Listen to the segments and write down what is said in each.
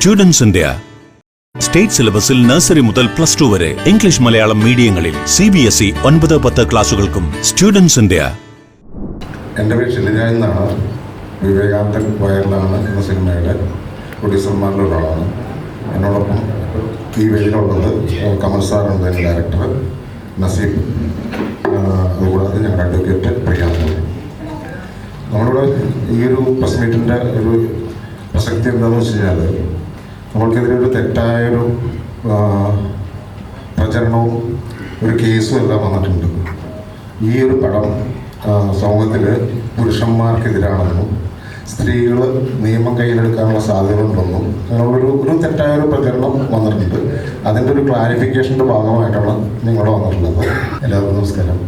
Students India state സിലബസിൽ nursery മുതൽ +2 വരെ ഇംഗ്ലീഷ് മലയാളം മീഡിയങ്ങളിൽ CBSE 9-10 ക്ലാസുകൾക്കും സ്റ്റുഡൻസ് ഇന്ത്യ. എൻ്റെ പേര് ഷിലിജ എന്നാണ്. വിവേകാനന്ദൻ വയറിലാണ് എന്ന സിനിമയുടെ പ്രൊഡ്യൂസർമാരിൽ ഒരാളാണ്. എന്നോടൊപ്പം ഈ വേദിയിലുള്ളത് കമൽ സാറുണ്ട്, എൻ്റെ ഡയറക്ടർ നസീബ്, അതുകൂടാതെ ഞങ്ങളുടെ അഡ്വക്കേറ്റ് പ്രിയാനന്ദൻ. നമ്മളിവിടെ ഈ ഒരു പ്രസ് മീറ്റിൻ്റെ ഒരു പ്രസക്തി എന്താണെന്ന് വെച്ച് കഴിഞ്ഞാൽ, നമ്മൾക്കെതിരെ ഒരു തെറ്റായൊരു പ്രചരണവും ഒരു കേസും എല്ലാം വന്നിട്ടുണ്ട്. ഈ ഒരു പടം സമൂഹത്തിൽ പുരുഷന്മാർക്കെതിരാണെന്നും സ്ത്രീകൾ നിയമം കയ്യിലെടുക്കാനുള്ള സാധ്യതകളുണ്ടെന്നും അങ്ങനെയുള്ളൊരു തെറ്റായൊരു പ്രചരണം വന്നിട്ടുണ്ട്. അതിൻ്റെ ഒരു ക്ലാരിഫിക്കേഷൻ്റെ ഭാഗമായിട്ടാണ് നിങ്ങളുടെ വന്നിട്ടുള്ളത്. എല്ലാവർക്കും നമസ്കാരം.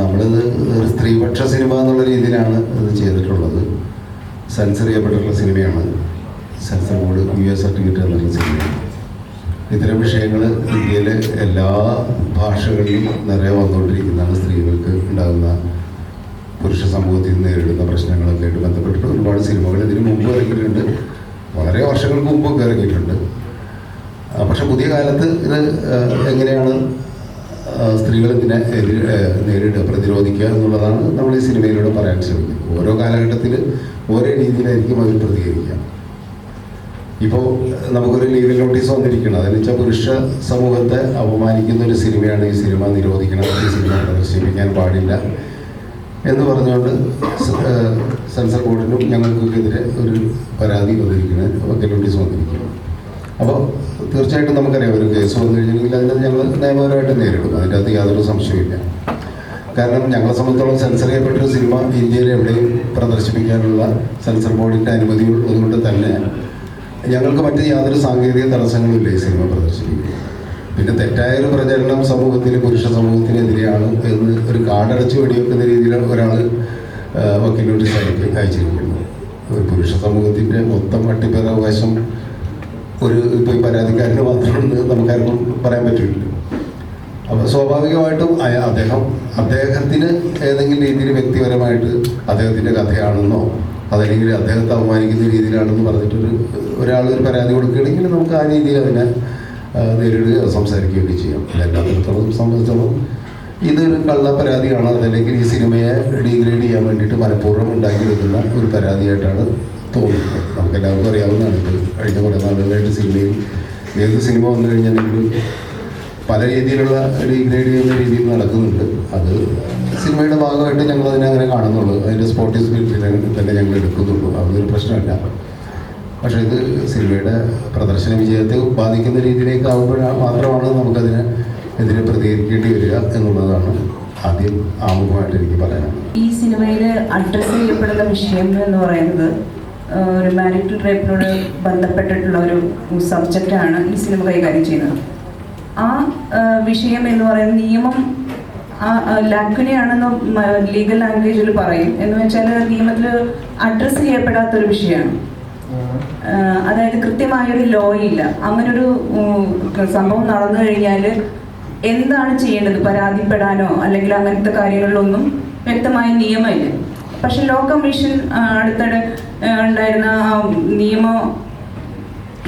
നമ്മളിത് ഒരു സ്ത്രീപക്ഷ സിനിമ എന്നുള്ള രീതിയിലാണ് ഇത് ചെയ്തിട്ടുള്ളത്. സെൻസർ ചെയ്യപ്പെട്ടിട്ടുള്ള സിനിമയാണ്. സെൻസർ ബോർഡ് US സർട്ടിഫിക്കറ്റ് എന്നുള്ള സിനിമയാണ്. ഇത്തരം വിഷയങ്ങൾ ഇന്ത്യയിലെ എല്ലാ ഭാഷകളിലും നിറയെ വന്നുകൊണ്ടിരിക്കുന്നതാണ്. സ്ത്രീകൾക്ക് ഉണ്ടാകുന്ന പുരുഷ സമൂഹത്തിൽ നേരിടുന്ന പ്രശ്നങ്ങളൊക്കെ ആയിട്ട് ബന്ധപ്പെട്ടിട്ട് ഒരുപാട് സിനിമകൾ ഇതിന് മുമ്പ് ഇറങ്ങിയിട്ടുണ്ട്. വളരെ വർഷങ്ങൾക്ക് മുമ്പൊക്കെ ഇറങ്ങിയിട്ടുണ്ട്. പക്ഷെ പുതിയ കാലത്ത് ഇത് എങ്ങനെയാണ് സ്ത്രീകൾ ഇതിനെ നേരിടുക, പ്രതിരോധിക്കുക എന്നുള്ളതാണ് നമ്മൾ ഈ സിനിമയിലൂടെ പറയാൻ ശ്രമിക്കുന്നത്. ഓരോ കാലഘട്ടത്തിൽ ഓരോ രീതിയിലായിരിക്കും അവർ പ്രതികരിക്കുക. ഇപ്പോൾ നമുക്കൊരു ലീഗൽ നോട്ടീസ് വന്നിരിക്കണം. അതെന്ന് വെച്ചാൽ പുരുഷ സമൂഹത്തെ അപമാനിക്കുന്ന ഒരു സിനിമയാണ് ഈ സിനിമ, നിരോധിക്കണം, ഈ സിനിമ പ്രദർശിപ്പിക്കാൻ പാടില്ല എന്ന് പറഞ്ഞുകൊണ്ട് സെൻസർ ബോർഡിനും ഞങ്ങൾക്കെതിരെ ഒരു പരാതി വന്നിരിക്കുന്നത്, വക്കീൽ നോട്ടീസ് വന്നിരിക്കുന്നു. അപ്പോൾ തീർച്ചയായിട്ടും നമുക്കറിയാം, ഒരു കേസ് വന്നു കഴിഞ്ഞിട്ടുണ്ടെങ്കിൽ അതിനെ ഞങ്ങൾ നിയമപരമായിട്ട് നേരിടും. അതിൻ്റെ അകത്ത് യാതൊരു സംശയമില്ല. കാരണം ഞങ്ങളെ സംബന്ധിച്ചോളം സെൻസർ ചെയ്യപ്പെട്ടൊരു സിനിമ ഇന്ത്യയിൽ എവിടെയും പ്രദർശിപ്പിക്കാനുള്ള സെൻസർ ബോർഡിൻ്റെ അനുമതി ഉള്ളതുകൊണ്ട് തന്നെ ഞങ്ങൾക്ക് മറ്റ് യാതൊരു സാങ്കേതിക തടസ്സങ്ങളുമില്ല ഈ സിനിമ പ്രദർശിപ്പിക്കുക. പിന്നെ തെറ്റായൊരു പ്രചരണം സമൂഹത്തിൽ പുരുഷ സമൂഹത്തിനെതിരെയാണ് എന്ന് ഒരു കാടടച്ച് വെടിവെക്കുന്ന രീതിയിൽ ഒരാൾ വക്കീൽ നോട്ടീസ് അയച്ചിരിക്കുന്നു. ഒരു പുരുഷ സമൂഹത്തിൻ്റെ മൊത്തം അട്ടിപ്പേറാവകാശം ഇപ്പോൾ ഈ പരാതിക്കാരന് മാത്രമെന്ന് നമുക്കാർക്കും പറയാൻ പറ്റില്ല. അപ്പോൾ സ്വാഭാവികമായിട്ടും അദ്ദേഹത്തിന് ഏതെങ്കിലും രീതിയിൽ വ്യക്തിപരമായിട്ട് അദ്ദേഹത്തിൻ്റെ കഥയാണെന്നോ അതല്ലെങ്കിൽ അദ്ദേഹത്തെ അപമാനിക്കുന്ന രീതിയിലാണെന്ന് പറഞ്ഞിട്ടൊരു ഒരാളൊരു പരാതി കൊടുക്കുകയാണെങ്കിൽ നമുക്ക് ആ രീതിയിൽ അതിനെ നേരിടുകയോ സംസാരിക്കുകയൊക്കെ ചെയ്യാം. എല്ലാത്തിടത്തോളം സംബന്ധിച്ചോളം ഇതൊരു കള്ള പരാതിയാണ്. അതല്ലെങ്കിൽ ഈ സിനിമയെ ഡീഗ്രേഡ് ചെയ്യാൻ വേണ്ടിയിട്ട് മനഃപൂർവ്വം ഉണ്ടാക്കി വെക്കുന്ന ഒരു പരാതിയായിട്ടാണ് തോന്നുന്നത്. നമുക്കെല്ലാവർക്കും അറിയാവുന്നതാണ്. ഇപ്പോൾ കഴിഞ്ഞ കുറേ നാളുകളായിട്ട് സിനിമയിൽ ഏത് സിനിമ വന്നു കഴിഞ്ഞിട്ടുണ്ടെങ്കിലും പല രീതിയിലുള്ള ഡീഗ്രേഡ് ചെയ്യുന്ന രീതിയിൽ നടക്കുന്നുണ്ട്. അത് സിനിമയുടെ ഭാഗമായിട്ട് ഞങ്ങളതിനെ അങ്ങനെ കാണുന്നുള്ളൂ. അതിൻ്റെ സ്പോർട്ടി സ്പിരിറ്റിനെ തന്നെ ഞങ്ങൾ എടുക്കുന്നുള്ളൂ. അതൊരു പ്രശ്നമല്ല. പക്ഷേ ഇത് സിനിമയുടെ പ്രദർശന വിജയത്തെ ബാധിക്കുന്ന രീതിയിലേക്ക് ആകുമ്പോഴാണ് മാത്രമാണ് നമുക്കതിനെ എതിരെ പ്രതികരിക്കേണ്ടി വരിക എന്നുള്ളതാണ് ആദ്യം ആമുഖമായിട്ട് എനിക്ക് പറയാനുള്ളത്. ഈ സിനിമയിൽ അഡ്രസ്സ് ചെയ്യപ്പെടുന്ന വിഷയം എന്ന് പറയുന്നത് ഒരു മാരിറ്റൽ റേപ്പിനോട് ബന്ധപ്പെട്ടിട്ടുള്ള ഒരു സബ്ജക്റ്റാണ് ഈ സിനിമ കൈകാര്യം ചെയ്യുന്നത്. ആ വിഷയം എന്ന് പറയുന്നത് നിയമം ലാക്കുനെയാണെന്ന് ലീഗൽ ലാംഗ്വേജിൽ പറയും. എന്ന് വെച്ചാൽ നിയമത്തിൽ അഡ്രസ്സ് ചെയ്യപ്പെടാത്തൊരു വിഷയമാണ്. അതായത് കൃത്യമായൊരു ലോ ഇല്ല. അങ്ങനൊരു സംഭവം നടന്നു കഴിഞ്ഞാൽ എന്താണ് ചെയ്യേണ്ടത്, പരാതിപ്പെടാനോ അല്ലെങ്കിൽ അങ്ങനത്തെ കാര്യങ്ങളിലൊന്നും വ്യക്തമായ നിയമമില്ല. പക്ഷെ ലോ കമ്മീഷൻ അടുത്തിടെ ഉണ്ടായിരുന്ന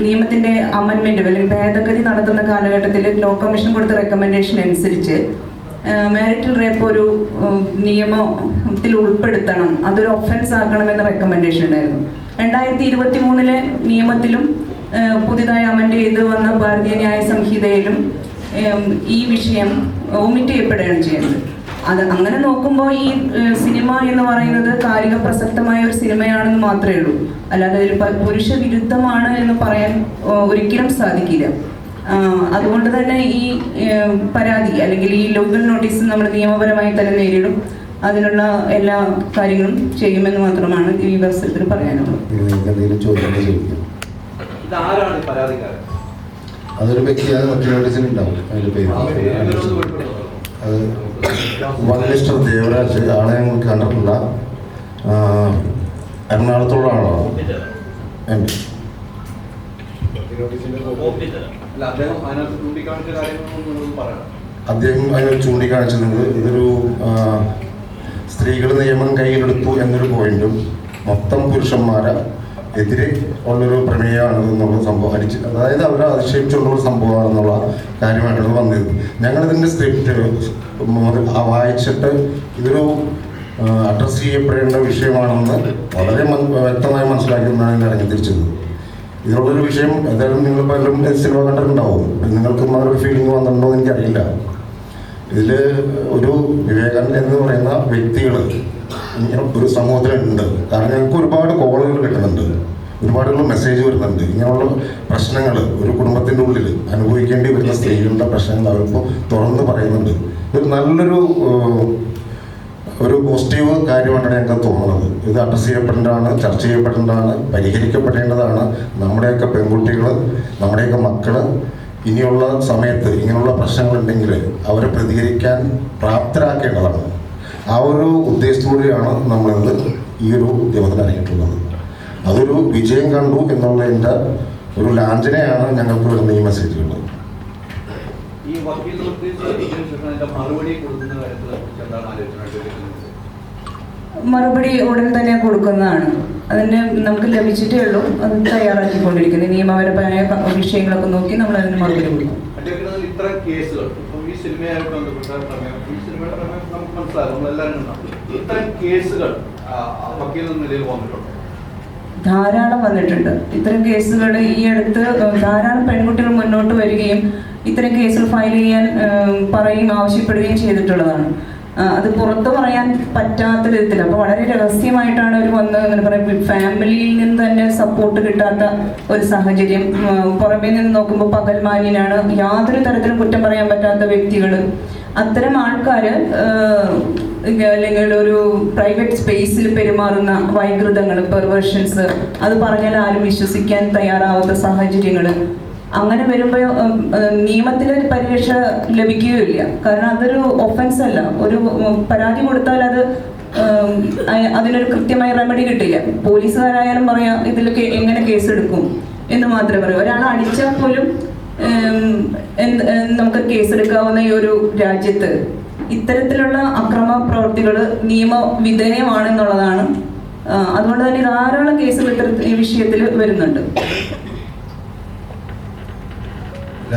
നിയമത്തിൻ്റെ അമെൻമെൻറ്റ് അല്ലെങ്കിൽ ഭേദഗതി നടത്തുന്ന കാലഘട്ടത്തിൽ ലോ കമ്മീഷൻ കൊടുത്ത റെക്കമെൻഡേഷൻ അനുസരിച്ച് മാരിറ്റൽ റേപ്പ് ഒരു നിയമത്തിൽ ഉൾപ്പെടുത്തണം, അതൊരു ഒഫൻസ് ആക്കണമെന്ന റെക്കമെൻഡേഷൻ ഉണ്ടായിരുന്നു. 2023 നിയമത്തിലും പുതിയതായി അമെൻഡ് ചെയ്ത് വന്ന ഭാരതീയ ന്യായ സംഹിതയിലും ഈ വിഷയം ഒമിറ്റ് ചെയ്യപ്പെടുകയാണ് ചെയ്യുന്നത്. അങ്ങനെ നോക്കുമ്പോൾ ഈ സിനിമ എന്ന് പറയുന്നത് കാലിക പ്രസക്തമായ ഒരു സിനിമയാണെന്ന് മാത്രമേ ഉള്ളൂ. അല്ലാതെ ഒരു പുരുഷ വിരുദ്ധമാണ് എന്ന് പറയാൻ ഒരിക്കലും സാധിക്കില്ല. അതുകൊണ്ട് തന്നെ ഈ പരാതി അല്ലെങ്കിൽ ഈ ലീഗൽ നോട്ടീസ് നമ്മൾ നിയമപരമായി തന്നെ നേരിടും. അതിനുള്ള എല്ലാ കാര്യങ്ങളും ചെയ്യുമെന്ന് മാത്രമാണ് ഈ അവസരത്തിൽ പറയാനുള്ളത്. അതൊരു വ്യക്തിയാണ് വക്കീൽ നോട്ടീസിൽ ഉണ്ടാവും. അതിൻ്റെ പേര് അത് മിസ്റ്റർ ദേവരാജ്, ആളെ ഞങ്ങൾക്ക് കണ്ടിട്ടില്ല. എറണാകുളത്തുള്ള ആളാണ്. അദ്ദേഹം അതിനൊരു ചൂണ്ടിക്കാണിച്ചിട്ടുണ്ട്. ഇതൊരു സ്ത്രീകൾ നിയമം കയ്യിലെടുത്തു എന്നൊരു പോയിന്റും മൊത്തം പുരുഷന്മാരെ എതിരെ ഉള്ളൊരു പ്രമേയമാണ് എന്നുള്ള സംഭവം അതായത് അവരെ അധിക്ഷേപിച്ചുള്ളൊരു സംഭവമാണെന്നുള്ള കാര്യമായിട്ടാണ് വന്നത്. ഞങ്ങളിതിൻ്റെ സ്ക്രിപ്റ്റ് വായിച്ചിട്ട് ഇതൊരു അഡ്രസ്സ് ചെയ്യപ്പെടേണ്ട വിഷയമാണെന്ന് വളരെ വ്യക്തമായി മനസ്സിലാക്കിയെന്നാണ് ഇറങ്ങി തിരിച്ചത്. ഇതിനുള്ളൊരു വിഷയം ഏതായാലും നിങ്ങൾ പലരും സിനിമ കണ്ടിട്ടുണ്ടാവും, നിങ്ങൾക്കും ആ ഒരു ഫീലിംഗ് വന്നിട്ടുണ്ടോ എന്ന് എനിക്കറിയില്ല. ഇതിൽ ഒരു വിവേകാനന്ദൻ എന്ന് പറയുന്ന വ്യക്തികൾ ഒരു സമൂഹത്തിലുണ്ട്. കാരണം ഞങ്ങൾക്ക് ഒരുപാട് കോളുകൾ കിട്ടുന്നുണ്ട്, ഒരുപാട് മെസ്സേജ് വരുന്നുണ്ട്. ഇങ്ങനെയുള്ള പ്രശ്നങ്ങൾ ഒരു കുടുംബത്തിൻ്റെ ഉള്ളിൽ അനുഭവിക്കേണ്ടി വരുന്ന സ്ത്രീകളുടെ പ്രശ്നങ്ങൾ അവരിപ്പോൾ തുറന്ന് പറയുന്നുണ്ട്. ഒരു നല്ലൊരു പോസിറ്റീവ് കാര്യമായിട്ടാണ് ഞങ്ങൾക്ക് തോന്നുന്നത്. ഇത് അഡ്രസ്സ് ചെയ്യപ്പെടേണ്ടതാണ്, ചർച്ച ചെയ്യപ്പെടേണ്ടതാണ്, പരിഹരിക്കപ്പെടേണ്ടതാണ്. നമ്മുടെയൊക്കെ പെൺകുട്ടികൾ, നമ്മുടെയൊക്കെ മക്കൾ ഇനിയുള്ള സമയത്ത് ഇങ്ങനെയുള്ള പ്രശ്നങ്ങളുണ്ടെങ്കിൽ അവരെ പ്രതികരിക്കാൻ പ്രാപ്തരാക്കേണ്ടതാണ്. ആ ഒരു ഉദ്ദേശത്തോടെയാണ് നമ്മളിന്ന് ഈ ഒരു ദിവസം അറിയിട്ടുള്ളത്. അതൊരു വിജയം കണ്ടു എന്നുള്ളതിൻ്റെ ഒരു ലാഞ്ചനയാണ് ഞങ്ങൾക്ക് വരുന്ന ഈ മെസ്സേജുകൾ. മറുപടി ഉടൻ തന്നെ കൊടുക്കുന്നതാണ്. അതിന് നമുക്ക് ലഭിച്ചിട്ടേ ഉള്ളൂ, അത് തയ്യാറാക്കിക്കൊണ്ടിരിക്കുന്നത്. നിയമപരമായ വിഷയങ്ങളൊക്കെ നോക്കി നമ്മൾ അതിന് മറുപടി കൊടുക്കും. ഇത്തരം കേസുകൾ ഈ സിനിമയായിട്ട് ബന്ധപ്പെട്ട ഇത്തരം കേസുകൾ വക്കീലിന്റെ നിലയിൽ വന്നിട്ടുണ്ട്, ധാരാളം വന്നിട്ടുണ്ട്. ഇത്തരം കേസുകൾ ഈ അടുത്ത് ധാരാളം പെൺകുട്ടികൾ മുന്നോട്ട് വരികയും ഇത്തരം കേസുകൾ ഫയൽ ചെയ്യാൻ പറയുകയും ആവശ്യപ്പെടുകയും ചെയ്തിട്ടുള്ളതാണ്. അത് പുറത്ത് പറയാൻ പറ്റാത്ത വിധത്തിൽ, അപ്പോൾ വളരെ രഹസ്യമായിട്ടാണ് അവർ വന്ന് അങ്ങനെ പറയും. ഫാമിലിയിൽ നിന്ന് തന്നെ സപ്പോർട്ട് കിട്ടാത്ത ഒരു സാഹചര്യം, പുറമേ നിന്ന് നോക്കുമ്പോൾ പകൽമാന്യനാണ്, യാതൊരു തരത്തിലും കുറ്റം പറയാൻ പറ്റാത്ത വ്യക്തികൾ, അത്തരം ആൾക്കാർ അല്ലെങ്കിൽ ഒരു പ്രൈവറ്റ് സ്പേസിൽ പെരുമാറുന്ന വൈകൃതങ്ങൾ, പെർവേർഷൻസ്, അത് പറഞ്ഞാൽ ആരും വിശ്വസിക്കാൻ തയ്യാറാവാത്ത സാഹചര്യങ്ങൾ, അങ്ങനെ വരുമ്പോൾ നിയമത്തിലൊരു പരിരക്ഷ ലഭിക്കുകയില്ല. കാരണം അതൊരു ഒഫൻസ് അല്ല. ഒരു പരാതി കൊടുത്താൽ അതിനൊരു കൃത്യമായ റെമഡി കിട്ടില്ല. പോലീസുകാരായാലും പറയാം ഇതിലൊക്കെ എങ്ങനെ കേസെടുക്കും എന്ന് മാത്രമേ പറയൂ. ഒരാൾ അടിച്ചാൽ പോലും നമുക്ക് കേസെടുക്കാവുന്ന ഈ ഒരു രാജ്യത്ത് ഇത്തരത്തിലുള്ള അക്രമ പ്രവൃത്തികൾ നിയമവിധേയമാണെന്നുള്ളതാണ്. അതുകൊണ്ട് തന്നെ ധാരാളം കേസുകൾ ഈ വിഷയത്തിൽ വരുന്നുണ്ട്.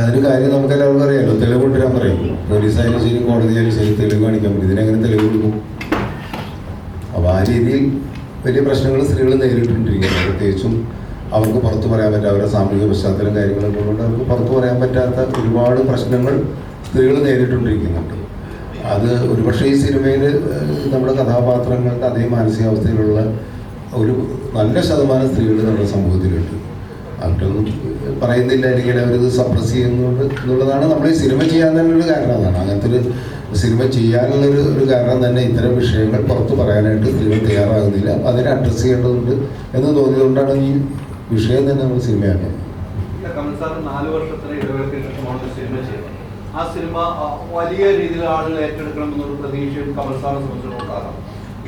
അതൊരു കാര്യം നമുക്ക് എല്ലാവർക്കും അറിയാമല്ലോ, തെളിവ് കൊണ്ടുവരാൻ പറയും. പോലീസായാലും ശരി, കോടതിയായാലും ശരി, തെളിവ് കാണിക്കാൻ പറ്റും. ഇതിനെങ്ങനെ തെളിവ് കൊടുക്കും? അപ്പോൾ ആ രീതിയിൽ വലിയ പ്രശ്നങ്ങൾ സ്ത്രീകൾ നേരിട്ടുകൊണ്ടിരിക്കുന്നത്. പ്രത്യേകിച്ചും അവർക്ക് പുറത്ത് പറയാൻ പറ്റാത്ത അവരുടെ സാമൂഹിക പശ്ചാത്തലം കാര്യങ്ങളൊക്കെ കൊണ്ട് അവർക്ക് പുറത്ത് പറയാൻ പറ്റാത്ത ഒരുപാട് പ്രശ്നങ്ങൾ സ്ത്രീകൾ നേരിട്ടുകൊണ്ടിരിക്കുന്നുണ്ട്. അത് ഒരുപക്ഷെ ഈ സിനിമയിൽ നമ്മുടെ കഥാപാത്രങ്ങൾക്ക് അതേ മാനസികാവസ്ഥയിലുള്ള ഒരു നല്ല ശതമാനം സ്ത്രീകൾ നമ്മുടെ സമൂഹത്തിലുണ്ട്. അവരൊന്നും പറയുന്നില്ല, അല്ലെങ്കിൽ അവരത് സപ്രസ് ചെയ്യുന്നുണ്ട് എന്നുള്ളതാണ് നമ്മൾ ഈ സിനിമ ചെയ്യാൻ തന്നെ ഒരു കാരണം. അതാണ് അങ്ങനത്തെ ഒരു സിനിമ ചെയ്യാനുള്ളൊരു കാരണം തന്നെ ഇത്തരം വിഷയങ്ങൾ പുറത്ത് പറയാനായിട്ട് സ്ത്രീകൾ തയ്യാറാകുന്നില്ല. അതിനെ അഡ്രസ്സ് ചെയ്യേണ്ടതുണ്ട് എന്ന് തോന്നിയതുകൊണ്ടാണ് ഈ വിഷയം തന്നെ നമ്മൾ സിനിമയാക്കുന്നത്. കമൽ സാർ 4 വർഷത്തിന് ഇടവേളയ്ക്ക് ശേഷമാണ് സിനിമ ചെയ്തത്. ആ സിനിമ വലിയ രീതിയിൽ ആളുകൾ ഏറ്റെടുക്കണമെന്നൊരു പ്രതീക്ഷയും കമൽ സാറിനെ സംബന്ധിച്ചിടത്തോളം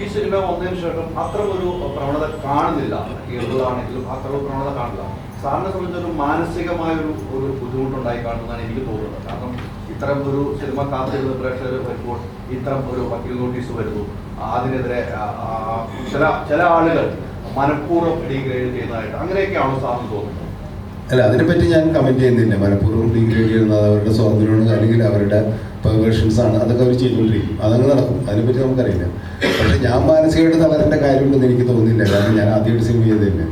ഈ സിനിമ വന്നതിന് ശേഷം അത്ര ഒരു പ്രവണത കാണുന്നില്ല. കേരളത്തിലാണെങ്കിലും അത്ര ഒരു പ്രവണത കാണില്ല. സാറിനെ സംബന്ധിച്ചൊരു മാനസികമായൊരു ബുദ്ധിമുട്ടുണ്ടായി കാണുന്നതാണ് എനിക്ക് തോന്നുന്നത്. കാരണം ഇത്തരം ഒരു സിനിമ കാത്തിരുന്ന പ്രേക്ഷകർ വരുമ്പോൾ ഇത്തരം ഒരു വക്കീൽ നോട്ടീസ് വരുന്നു, അതിനെതിരെ ചില ആളുകൾ മനഃപൂർവ്വം ഡീഗ്രേഡ് ചെയ്യുന്നതായിട്ട് അങ്ങനെയൊക്കെയാണോ സാറിന് തോന്നുന്നത്? അല്ല, അതിനെപ്പറ്റി ഞാൻ കമൻറ്റ് ചെയ്യുന്നില്ല. മനഃപൂർവ്വം ഡീഗ്രേഡ് ചെയ്യുന്നത് അവരുടെ സ്വാതന്ത്ര്യമാണ്, അല്ലെങ്കിൽ അവരുടെ പെർവേർഷൻസ് ആണ്. അതൊക്കെ അവർ ചെയ്തുകൊണ്ടിരിക്കും, അതങ്ങ് നടക്കും. അതിനെപ്പറ്റി നമുക്കറിയില്ല. പക്ഷേ ഞാൻ മാനസികമായിട്ട് തളരേണ്ട കാര്യമുണ്ടെന്ന് എനിക്ക് തോന്നുന്നില്ല. കാരണം ഞാൻ ആദ്യമായിട്ട് സിനിമ ചെയ്തില്ല.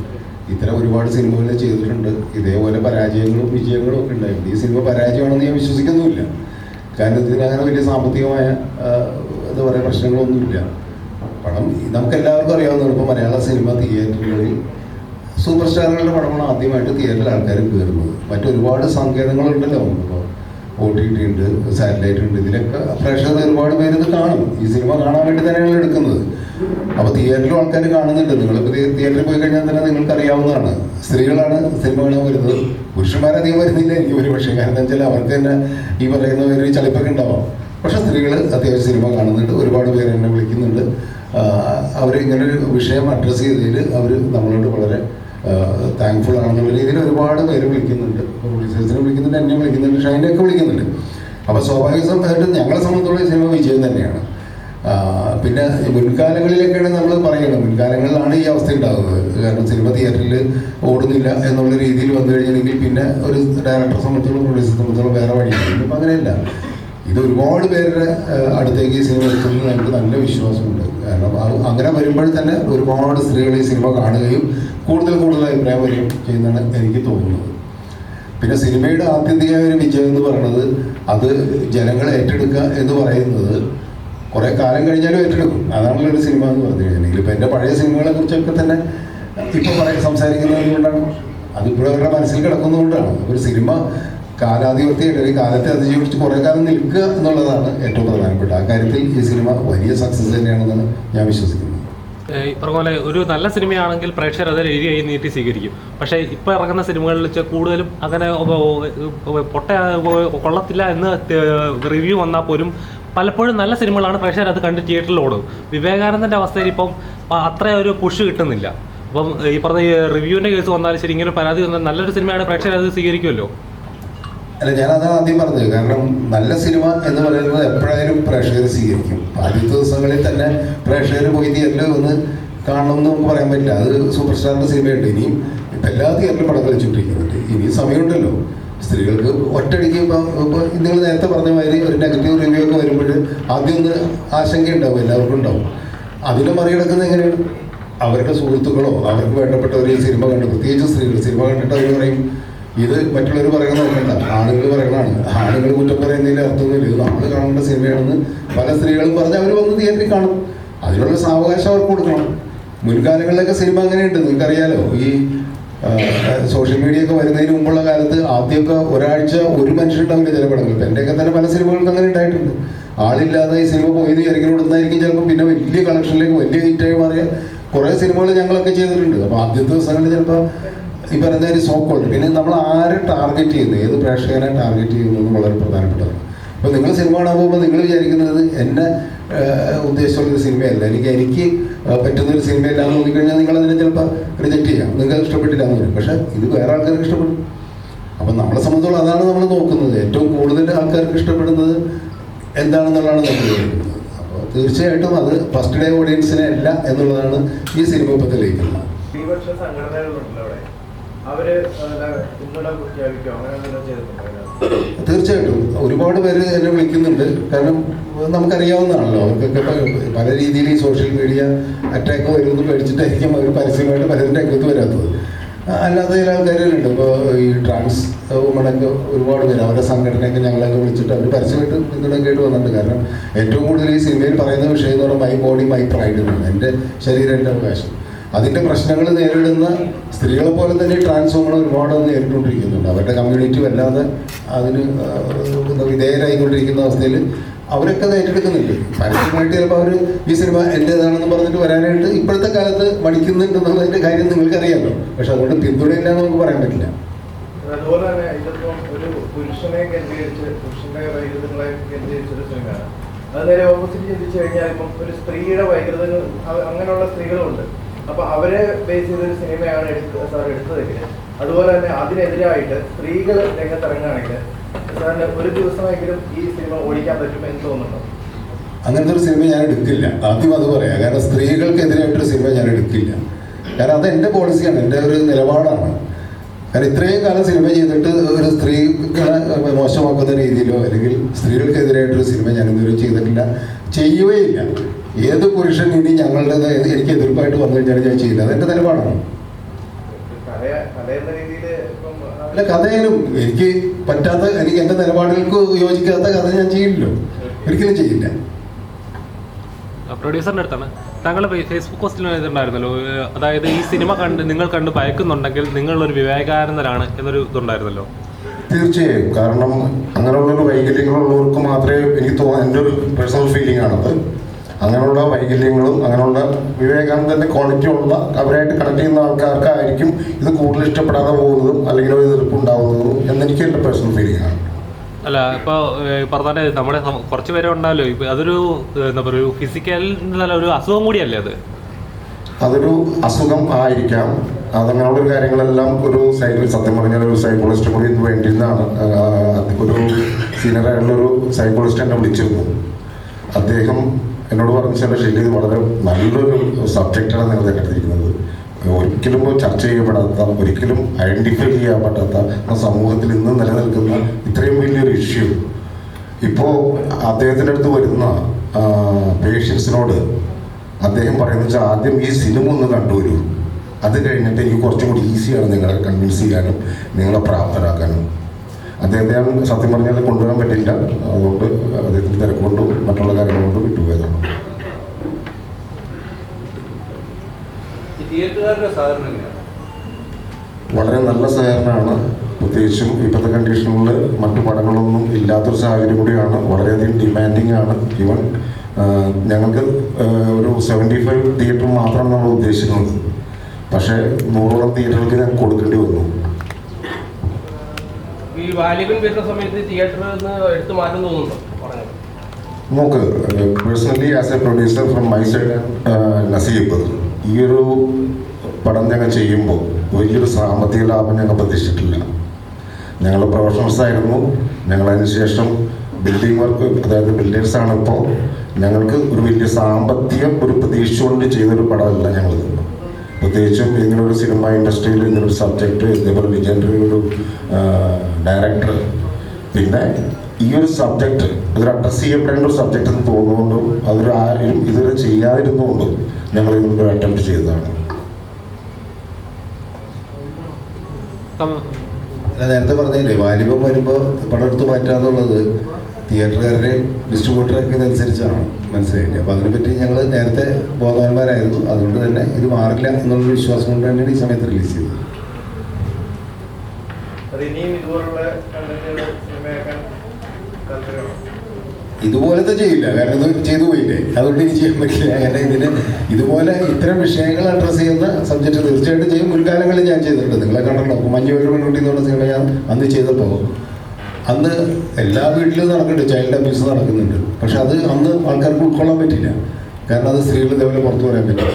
ഇത്തരം ഒരുപാട് സിനിമകൾ ചെയ്തിട്ടുണ്ട്. ഇതേപോലെ പരാജയങ്ങളും വിജയങ്ങളും ഒക്കെ ഉണ്ടായിട്ടുണ്ട്. ഈ സിനിമ പരാജയമാണെന്ന് ഞാൻ വിശ്വസിക്കുന്നുമില്ല. കാരണം ഇതിനങ്ങനെ വലിയ സാമ്പത്തികമായ എന്താ പറയുക പ്രശ്നങ്ങളൊന്നുമില്ല. പടം നമുക്കെല്ലാവർക്കും അറിയാവുന്നതാണ്. ഇപ്പോൾ മലയാള സിനിമ തിയേറ്ററുകളിൽ സൂപ്പർ സ്റ്റാറുകളുടെ പടമാണ് ആദ്യമായിട്ട് തിയേറ്ററിൽ ആൾക്കാർ കയറുന്നത്. മറ്റൊരുപാട് സങ്കേതങ്ങളുണ്ടല്ലോ. ഇപ്പോൾ OTT ഉണ്ട്, സാറ്റലൈറ്റ് ഉണ്ട്. ഇതിലൊക്കെ പ്രേക്ഷകർ ഒരുപാട് പേര് ഇത് കാണും. ഈ സിനിമ കാണാൻ വേണ്ടി തന്നെയാണ് എടുക്കുന്നത്. അപ്പോൾ തിയേറ്ററിലും ആൾക്കാർ കാണുന്നുണ്ട്. നിങ്ങളിപ്പോൾ തിയേറ്ററിൽ പോയി കഴിഞ്ഞാൽ തന്നെ നിങ്ങൾക്ക് അറിയാവുന്നതാണ്, സ്ത്രീകളാണ് സിനിമ കാണാൻ വരുന്നത്. പുരുഷന്മാരധികം വരുന്നില്ല എനിക്ക് ഒരു പക്ഷേ. കാരണം എന്താ വെച്ചാൽ അവർക്ക് തന്നെ ഈ പറയുന്ന ഒരു ചളിപ്പൊക്കെ ഉണ്ടാവാം. പക്ഷേ സ്ത്രീകൾ അത്യാവശ്യം സിനിമ കാണുന്നുണ്ട്. ഒരുപാട് പേര് എന്നെ വിളിക്കുന്നുണ്ട്. അവർ ഇങ്ങനൊരു വിഷയം അഡ്രസ്സ് ചെയ്തതിൽ അവർ നമ്മളോട് വളരെ താങ്ക്ഫുൾ ആണെന്നുള്ള രീതിയിൽ ഒരുപാട് പേര് വിളിക്കുന്നുണ്ട്. പ്രൊഡ്യൂസേഴ്സിനെ വിളിക്കുന്നുണ്ട്, എന്നെ വിളിക്കുന്നുണ്ട്, ഷൈനെയൊക്കെ വിളിക്കുന്നുണ്ട്. അപ്പോൾ സ്വാഭാവികമായിട്ടും ഞങ്ങളെ സംബന്ധിച്ചുള്ള സിനിമ വിജയം തന്നെയാണ്. പിന്നെ മുൻകാലങ്ങളിലൊക്കെയാണ് നമ്മൾ പറയുന്നത്, മുൻകാലങ്ങളിലാണ് ഈ അവസ്ഥ ഉണ്ടാകുന്നത്. കാരണം സിനിമ തിയേറ്ററിൽ ഓടുന്നില്ല എന്നുള്ള രീതിയിൽ വന്നു കഴിഞ്ഞിട്ടുണ്ടെങ്കിൽ പിന്നെ ഒരു ഡയറക്ടറെ സംബന്ധിച്ചോളം പ്രൊഡ്യൂസറെ സംബന്ധിച്ചോളം വേറെ വഴിയാണ്. ഇപ്പം അങ്ങനെയല്ല, ഇത് ഒരുപാട് പേരുടെ അടുത്തേക്ക് ഈ സിനിമ എത്തുന്നത് നമുക്ക് നല്ല വിശ്വാസമുണ്ട്. കാരണം അങ്ങനെ വരുമ്പോൾ തന്നെ ഒരുപാട് സ്ത്രീകൾ ഈ സിനിമ കാണുകയും കൂടുതൽ അഭിപ്രായം വരികയും ചെയ്യുന്നതാണ് എനിക്ക് തോന്നുന്നത്. പിന്നെ സിനിമയുടെ ആത്യന്തികമായ ഒരു വിജയം എന്ന് പറയുന്നത് അത് ജനങ്ങൾ ഏറ്റെടുക്കുക എന്ന് പറയുന്നത് കുറേ കാലം കഴിഞ്ഞാലും ഏറ്റെടുക്കും. അതാണല്ലോ ഒരു സിനിമ എന്ന് പറഞ്ഞു കഴിഞ്ഞിട്ടുണ്ടെങ്കിൽ. ഇപ്പം എൻ്റെ പഴയ സിനിമകളെ കുറിച്ചൊക്കെ തന്നെ ഇപ്പോൾ സംസാരിക്കുന്നത് കൊണ്ടാണ്, അതിപ്പോഴും അവരുടെ മനസ്സിൽ കിടക്കുന്നതുകൊണ്ടാണ്. ഒരു സിനിമ കാലാധിപത്യമായിട്ട് അല്ലെങ്കിൽ കാലത്തെ അതിജീവിച്ച് കുറേ കാലം നിൽക്കുക എന്നുള്ളതാണ് ഏറ്റവും പ്രധാനപ്പെട്ട. ആ കാര്യത്തിൽ ഈ സിനിമ വലിയ സക്സസ് തന്നെയാണെന്നാണ് ഞാൻ വിശ്വസിക്കുന്നത്. ഈ പറഞ്ഞ പോലെ ഒരു നല്ല സിനിമയാണെങ്കിൽ പ്രേക്ഷകർ അത് രീതിയായി നീട്ടി സ്വീകരിക്കും. പക്ഷേ ഇപ്പോൾ ഇറങ്ങുന്ന സിനിമകളിൽ വെച്ചാൽ കൂടുതലും അങ്ങനെ കൊള്ളത്തില്ല എന്ന് റിവ്യൂ വന്നാൽ പോലും പലപ്പോഴും നല്ല സിനിമകളാണ് പ്രേക്ഷകർ അത് കണ്ട് തിയേറ്ററിൽ ഓടും. വിവേകാനന്ദൻ്റെ അവസ്ഥയിൽ ഇപ്പം അത്ര ഒരു പുഷ് കിട്ടുന്നില്ല. അപ്പം ഈ പറഞ്ഞ റിവ്യൂവിൻ്റെ കേസ് വന്നാലും ശരി, ഇങ്ങനെ പരാതി വന്നാൽ നല്ലൊരു സിനിമയാണ് പ്രേക്ഷകർ അത് സ്വീകരിക്കുമല്ലോ. അല്ല, ഞാനതാണ് ആദ്യം പറഞ്ഞത്. കാരണം നല്ല സിനിമ എന്ന് പറയുന്നത് എപ്പോഴായാലും പ്രേക്ഷകർ സ്വീകരിക്കും. ആദ്യത്തെ ദിവസങ്ങളിൽ തന്നെ പ്രേക്ഷകർ പോയി തിയേറ്ററിൽ വന്ന് കാണണമെന്ന് നമുക്ക് പറയാൻ പറ്റില്ല. അത് സൂപ്പർ സ്റ്റാറിൻ്റെ സിനിമയുണ്ട്. ഇനിയും ഇപ്പം എല്ലാ തിയേറ്ററിലും പടം കളിച്ചുകൊണ്ടിരിക്കുന്നുണ്ട്. ഇനിയും സമയമുണ്ടല്ലോ. സ്ത്രീകൾക്ക് ഒറ്റയടിക്ക് ഇപ്പോൾ നിങ്ങൾ നേരത്തെ പറഞ്ഞ മാതിരി ഒരു നെഗറ്റീവ് റിവ്യൂ ഒക്കെ വരുമ്പോൾ ആദ്യം ഒന്ന് ആശങ്കയുണ്ടാവും, എല്ലാവർക്കും ഉണ്ടാവും. അതിനെ മറികടക്കുന്നത് എങ്ങനെയാണ്? അവരുടെ സുഹൃത്തുക്കളോ അവർക്ക് വേണ്ടപ്പെട്ടവർ ഈ സിനിമ കണ്ട്, പ്രത്യേകിച്ച് സ്ത്രീകൾ സിനിമ കണ്ടിട്ട് അവർ പറയും ഇത് മറ്റുള്ളവർ പറയുന്നത് നോക്കണ്ട, ആണുങ്ങൾ പറയണതാണ്, ആണുങ്ങൾ കുറ്റം പറയുന്നതിൽ അർത്ഥമൊന്നുമില്ല, ഇത് നമ്മൾ കാണേണ്ട സിനിമയാണെന്ന് പല സ്ത്രീകളും പറഞ്ഞ് അവർ വന്ന് തിയേറ്ററിൽ കാണും. അതിനുള്ള സാവകാശം അവർക്ക് കൊടുക്കണം. മുൻകാലങ്ങളിലൊക്കെ സിനിമ അങ്ങനെയുണ്ട്, നിങ്ങൾക്കറിയാലോ. ഈ സോഷ്യൽ മീഡിയ ഒക്കെ വരുന്നതിന് മുമ്പുള്ള കാലത്ത് ആദ്യമൊക്കെ ഒരാഴ്ച ഒരു മനുഷ്യരുണ്ടാവില്ല ചില പടങ്ങൾ. ഇപ്പം എൻ്റെയൊക്കെ തന്നെ പല സിനിമകൾക്ക് അങ്ങനെ ഉണ്ടായിട്ടുണ്ട്. ആളില്ലാതെ ഈ സിനിമ പോയത് ഇറങ്ങി കൊടുത്തായിരിക്കും ചിലപ്പോൾ പിന്നെ വലിയ കളക്ഷനിലേക്ക് വലിയ ഹിറ്റായി മാറിയ കുറേ സിനിമകൾ ഞങ്ങളൊക്കെ ചെയ്തിട്ടുണ്ട്. അപ്പോൾ ആദ്യത്തെ ദിവസങ്ങളിൽ ചിലപ്പോൾ ഈ പറയുന്ന ഒരു സോക്കോൾഡ്. പിന്നെ നമ്മൾ ആരെ ടാർഗറ്റ് ചെയ്യുന്നത്, ഏത് പ്രേക്ഷകനെ ടാർഗറ്റ് ചെയ്യുന്നതും വളരെ പ്രധാനപ്പെട്ടതാണ്. അപ്പോൾ നിങ്ങൾ സിനിമ കാണാൻ പോകുമ്പോൾ നിങ്ങൾ വിചാരിക്കുന്നത് എന്നെ ഉദ്ദേശമുള്ളൊരു സിനിമയല്ല, എനിക്ക് പറ്റുന്നൊരു സിനിമയല്ല എന്ന് നോക്കിക്കഴിഞ്ഞാൽ നിങ്ങളതിനെ ചിലപ്പോൾ റിജക്റ്റ് ചെയ്യാം, നിങ്ങൾക്ക് ഇഷ്ടപ്പെട്ടില്ല എന്ന് വരും. പക്ഷേ ഇത് വേറെ ആൾക്കാർക്ക് ഇഷ്ടപ്പെടും. അപ്പം നമ്മളെ സംബന്ധിച്ചോളം അതാണ് നമ്മൾ നോക്കുന്നത്. ഏറ്റവും കൂടുതൽ ആൾക്കാർക്ക് ഇഷ്ടപ്പെടുന്നത് എന്താണെന്നുള്ളതാണ് നമ്മൾ നോക്കുന്നത്. അപ്പോൾ തീർച്ചയായിട്ടും അത് ഫസ്റ്റ് ഡേ ഓഡിയൻസിനെ അല്ല എന്നുള്ളതാണ് ഈ സിനിമ ഇപ്പോൾ തെളിയിക്കുന്നത്. തീർച്ചയായിട്ടും ഒരുപാട് പേര് എന്നെ വിളിക്കുന്നുണ്ട്. കാരണം നമുക്കറിയാവുന്നതാണല്ലോ, അവർക്കൊക്കെ പല രീതിയിൽ ഈ സോഷ്യൽ മീഡിയ അറ്റാക്ക് വരുമെന്ന് പേടിച്ചിട്ടായിരിക്കും അവർ പരസ്യമായിട്ട് പലരും രംഗത്ത് വരാത്തത്. അല്ലാതെ ചില ആൾക്കാരുണ്ട്. ഇപ്പോൾ ഈ ട്രാൻസ് വുമണൊക്കെ ഒരുപാട് പേര് അവരുടെ സംഘടനയൊക്കെ ഞങ്ങളൊക്കെ വിളിച്ചിട്ട് അവർ പരസ്യമായിട്ട് പിന്തുണക്കായിട്ട് വന്നിട്ടുണ്ട്. കാരണം ഏറ്റവും കൂടുതൽ ഈ സിനിമയിൽ പറയുന്ന വിഷയം എന്ന് പറഞ്ഞാൽ മൈ ബോഡി മൈ പ്രൈഡ് എന്നാണ്. എൻ്റെ ശരീരം എൻ്റെ അവകാശം. അതിൻ്റെ പ്രശ്നങ്ങൾ നേരിടുന്ന സ്ത്രീകളെ പോലെ തന്നെ ട്രാൻസ് വുമൺ ഒരുപാട് നേരിട്ടുകൊണ്ടിരിക്കുന്നുണ്ട്. അവരുടെ കമ്മ്യൂണിറ്റി വല്ലാതെ അതിന് വിധേയരായിക്കൊണ്ടിരിക്കുന്ന അവസ്ഥയിൽ അവരൊക്കെ അത് ഏറ്റെടുക്കുന്നുണ്ട്. പരസ്യമായിട്ട് ചിലപ്പോൾ അവർ ഈ സിനിമ എൻ്റേതാണെന്ന് പറഞ്ഞിട്ട് വരാനായിട്ട് ഇപ്പോഴത്തെ കാലത്ത് മടിക്കുന്നുണ്ടെന്നുള്ളതിൻ്റെ കാര്യം നിങ്ങൾക്കറിയാമല്ലോ. പക്ഷെ അതുകൊണ്ട് പിന്തുണയില്ല എന്ന് നമുക്ക് പറയാൻ പറ്റില്ല. അതുപോലെ തന്നെ ഇതിപ്പം ഒരു പുരുഷനെ കേന്ദ്രീകരിച്ച് പുരുഷന്റെ വൈകൃതങ്ങളെ കേന്ദ്രീകരിച്ചൊരു സിനിമയാണ്. അത് നേരെ ഓപ്പോസിറ്റ് ചിന്തിച്ചു കഴിഞ്ഞാൽ ഇപ്പം ഒരു സ്ത്രീയുടെ വൈകൃതങ്ങൾ അങ്ങനെയുള്ള സ്ത്രീകളുണ്ട്. അപ്പൊ അവരെ ബേസ് ചെയ്തൊരു സിനിമയാണ് സാർ എടുത്തതെങ്കിൽ അതുപോലെ തന്നെ അതിനെതിരായിട്ട് സ്ത്രീകൾ രംഗത്തിറങ്ങുകയാണെങ്കിൽ സാറിന് ഒരു ദിവസമെങ്കിലും ഈ സിനിമ ഓടിക്കാൻ പറ്റുമെന്ന് തോന്നുന്നുണ്ടോ? അങ്ങനത്തെ ഒരു സിനിമ ഞാൻ എടുക്കില്ല. ആദ്യം അത് പറയാം. കാരണം സ്ത്രീകൾക്കെതിരായിട്ടൊരു സിനിമ ഞാൻ എടുക്കില്ല. കാരണം അത് എൻ്റെ പോളിസിയാണ്, എൻ്റെ ഒരു നിലപാടാണ്. കാരണം ഇത്രയും കാലം സിനിമ ചെയ്തിട്ട് ഒരു സ്ത്രീകളെ മോശമാക്കുന്ന രീതിയിലോ അല്ലെങ്കിൽ സ്ത്രീകൾക്കെതിരായിട്ടൊരു സിനിമ ഞാനിതുവരെ ചെയ്തിട്ടില്ല, ചെയ്യുകയില്ല. ഏത് പുരുഷൻ ഇനി ഞങ്ങളുടെ എനിക്ക് എതിർപ്പായിട്ട് വന്നു കഴിഞ്ഞാൽ ഞാൻ ചെയ്യില്ല. അതെൻ്റെ നിലപാടാണ്. അല്ല, കഥയിലും എനിക്ക് പറ്റാത്ത, എനിക്ക് എൻ്റെ നിലപാടുകൾക്ക് യോജിക്കാത്ത കഥ ഞാൻ ചെയ്യില്ലല്ലോ, ഒരിക്കലും ചെയ്യില്ല. പ്രൊഡ്യൂസറിൻ്റെ അടുത്താണ് താങ്കൾ ഫേസ്ബുക്ക് പോസ്റ്റിൽ എഴുതിയിട്ടുണ്ടായിരുന്നല്ലോ, അതായത് ഈ സിനിമ നിങ്ങൾ കണ്ട് ഭയക്കുന്നുണ്ടെങ്കിൽ നിങ്ങളൊരു വിവേകാനന്ദനാണ് എന്നൊരു ഇതുണ്ടായിരുന്നല്ലോ. തീർച്ചയായും. കാരണം അങ്ങനെയുള്ളൊരു വൈകല്യങ്ങളുള്ളവർക്ക് മാത്രമേ എനിക്ക് എൻ്റെ ഒരു പേഴ്സണൽ ഫീലിംഗ് ആണത്. അങ്ങനെയുള്ള വൈകല്യങ്ങളും അങ്ങനെയുള്ള വിവേകാനന്ദൻ്റെ ക്വാളിറ്റി ഉള്ള അവരായിട്ട് കണക്ട് ചെയ്യുന്ന ആൾക്കാർക്കായിരിക്കും ഇത് കൂടുതൽ ഇഷ്ടപ്പെടാതെ പോകുന്നതും അല്ലെങ്കിൽ ഒരു എതിർപ്പുണ്ടാവുന്നതും എന്നെനിക്ക് എൻ്റെ പേഴ്സണൽ ഫീലിംഗ് ആണ്. അല്ല, ഇപ്പോൾ പറഞ്ഞാൽ നമ്മുടെ കുറച്ച് പേരെ ഉണ്ടാവല്ലോ, ഇപ്പം അതൊരു എന്താ പറയുക ഫിസിക്കൽ ഒരു അസുഖം കൂടിയല്ലേ അത്? അതൊരു അസുഖം ആയിരിക്കാം. അതങ്ങനെയുള്ളൊരു കാര്യങ്ങളെല്ലാം ഒരു സത്യം പറഞ്ഞാൽ ഒരു സൈക്കോളജിസ്റ്റ് കൂടി ഇത് വേണ്ടിയിരുന്നാണ്. ഒരു സീനിയറായിട്ടുള്ളൊരു സൈക്കോളജിസ്റ്റ് എന്നെ വിളിച്ചിരുന്നു. അദ്ദേഹം എന്നോട് പറഞ്ഞ ശരി, ഇത് വളരെ നല്ലൊരു സബ്ജക്റ്റാണ് നിങ്ങൾ തിരഞ്ഞെടുത്തിരിക്കുന്നത്. ഒരിക്കലും ചർച്ച ചെയ്യപ്പെടാത്ത, ഒരിക്കലും ഐഡൻറ്റിഫൈ ചെയ്യാൻ പറ്റാത്ത സമൂഹത്തിൽ ഇന്ന് നിലനിൽക്കുന്ന ഇത്രയും വലിയൊരു ഇഷ്യൂ ഇപ്പോൾ അദ്ദേഹത്തിൻ്റെ അടുത്ത് വരുന്ന പേഷ്യൻസിനോട് അദ്ദേഹം പറയുന്നത് വെച്ചാൽ ആദ്യം ഈ സിനിമ ഒന്ന് കണ്ടുവരൂ, അത് കഴിഞ്ഞിട്ട് എനിക്ക് കുറച്ചും കൂടി ഈസിയാണ് നിങ്ങളെ കൺവിൻസ് ചെയ്യാനും നിങ്ങളെ പ്രാപ്തരാക്കാനും. അദ്ദേഹത്തെ ഞാൻ സത്യം പറഞ്ഞാൽ കൊണ്ടുവരാൻ പറ്റില്ല, അതുകൊണ്ട് അദ്ദേഹത്തിൻ്റെ തിരക്കൊണ്ടും മറ്റുള്ള കാര്യങ്ങൾ കൊണ്ടും വിട്ടുപോയതാണ്. വളരെ നല്ല സഹകരണമാണ്. പ്രത്യേകിച്ചും ഇപ്പോഴത്തെ കണ്ടീഷനുകളിൽ മറ്റു പടങ്ങളൊന്നും ഇല്ലാത്തൊരു സാഹചര്യം കൂടിയാണ്. വളരെയധികം ഡിമാൻഡിങ് ആണ്. ഈവൻ ഞങ്ങൾക്ക് ഒരു 75 തിയേറ്റർ മാത്രമാണ് നമ്മൾ ഉദ്ദേശിക്കുന്നത്. പക്ഷേ 100ഓളം തിയേറ്ററുകൾക്ക് ഞാൻ കൊടുക്കേണ്ടി വന്നു. ഈ വാലിബൻ വരുന്ന സമയത്ത് തിയേറ്ററിൽ നിന്ന് എടുത്തു മാറ്റം തോന്നുന്നുണ്ടോ? നോക്ക്, personally as a producer from my side Naseeb, ഈ ഒരു പടം ഞങ്ങൾ ചെയ്യുമ്പോൾ വലിയൊരു സാമ്പത്തിക ലാഭം ഞങ്ങൾ പ്രതീക്ഷിച്ചിട്ടില്ല. ഞങ്ങൾ പ്രൊഫഷണൽസ് ആയിരുന്നു. ഞങ്ങളതിന് ശേഷം ബിൽഡിംഗ് വർക്ക്, അതായത് ബിൽഡേഴ്സാണ്. ഇപ്പോൾ ഞങ്ങൾക്ക് ഒരു വലിയ സാമ്പത്തികം ഒരു പ്രതീക്ഷ കൊണ്ട് ചെയ്തൊരു പടമല്ല ഞങ്ങളിത്. പ്രത്യേകിച്ചും ഇങ്ങനൊരു സിനിമ ഇൻഡസ്ട്രിയിൽ ഇങ്ങനൊരു സബ്ജക്റ്റ്, ഇതേപോലെ വിജയൻ്റെ ഒരു ഡയറക്ടർ, പിന്നെ ഈ ഒരു സബ്ജക്റ്റ് അതൊരു അഡ്രസ് ചെയ്യപ്പെടേണ്ട ഒരു സബ്ജക്റ്റ് എന്ന് തോന്നുന്നുകൊണ്ടും അതൊരു ആരും ഇതുവരെ ചെയ്യാതിരുന്നുകൊണ്ടും ഞങ്ങൾ ഇതിനൊരു അറ്റംപ്റ്റ് ചെയ്തതാണ്. നേരത്തെ പറഞ്ഞില്ലേ, വാലിബം വരുമ്പോൾ പടം എടുത്ത് മാറ്റാന്നുള്ളത് തിയേറ്ററുകാരുടെ ഡിസ്ട്രിബ്യൂട്ടറൊക്കെ ഇതനുസരിച്ചാണ്, മനസ്സിലായില്ലേ? അപ്പോൾ അതിനെപ്പറ്റി ഞങ്ങൾ നേരത്തെ ബോധവാന്മാരായിരുന്നു. അതുകൊണ്ട് തന്നെ ഇത് മാറില്ല എന്നുള്ളൊരു വിശ്വാസം കൊണ്ട് തന്നെയാണ് ഈ സമയത്ത് റിലീസ് ചെയ്തത്. ഇതുപോലത്തെ ചെയ്യില്ല, കാരണം ഇത് ചെയ്തു പോയില്ലേ, അതുകൊണ്ട് ഇനി ചെയ്യാൻ പറ്റില്ല. കാരണം ഇതിന് ഇതുപോലെ ഇത്തരം വിഷയങ്ങൾ അഡ്രസ്സ് ചെയ്യുന്ന സബ്ജക്റ്റ് തീർച്ചയായിട്ടും ചെയ്യും. മുൻകാലങ്ങളിൽ ഞാൻ ചെയ്തിട്ടുണ്ട്. നിങ്ങളെ കണ്ടോ, മഞ്ഞുവെള്ള പെൺകുട്ടി എന്ന് പറഞ്ഞ സിനിമ ഞാൻ അന്ന് ചെയ്തപ്പോൾ അന്ന് എല്ലാ വീട്ടിലും നടക്കുന്നുണ്ട്, ചൈൽഡ് അബ്യൂസ് നടക്കുന്നുണ്ട്. പക്ഷെ അത് അന്ന് ആൾക്കാർക്ക് ഉൾക്കൊള്ളാൻ പറ്റില്ല. കാരണം അത് സ്ത്രീകൾ ഇതേപോലെ പുറത്തു പറയാൻ പറ്റില്ല.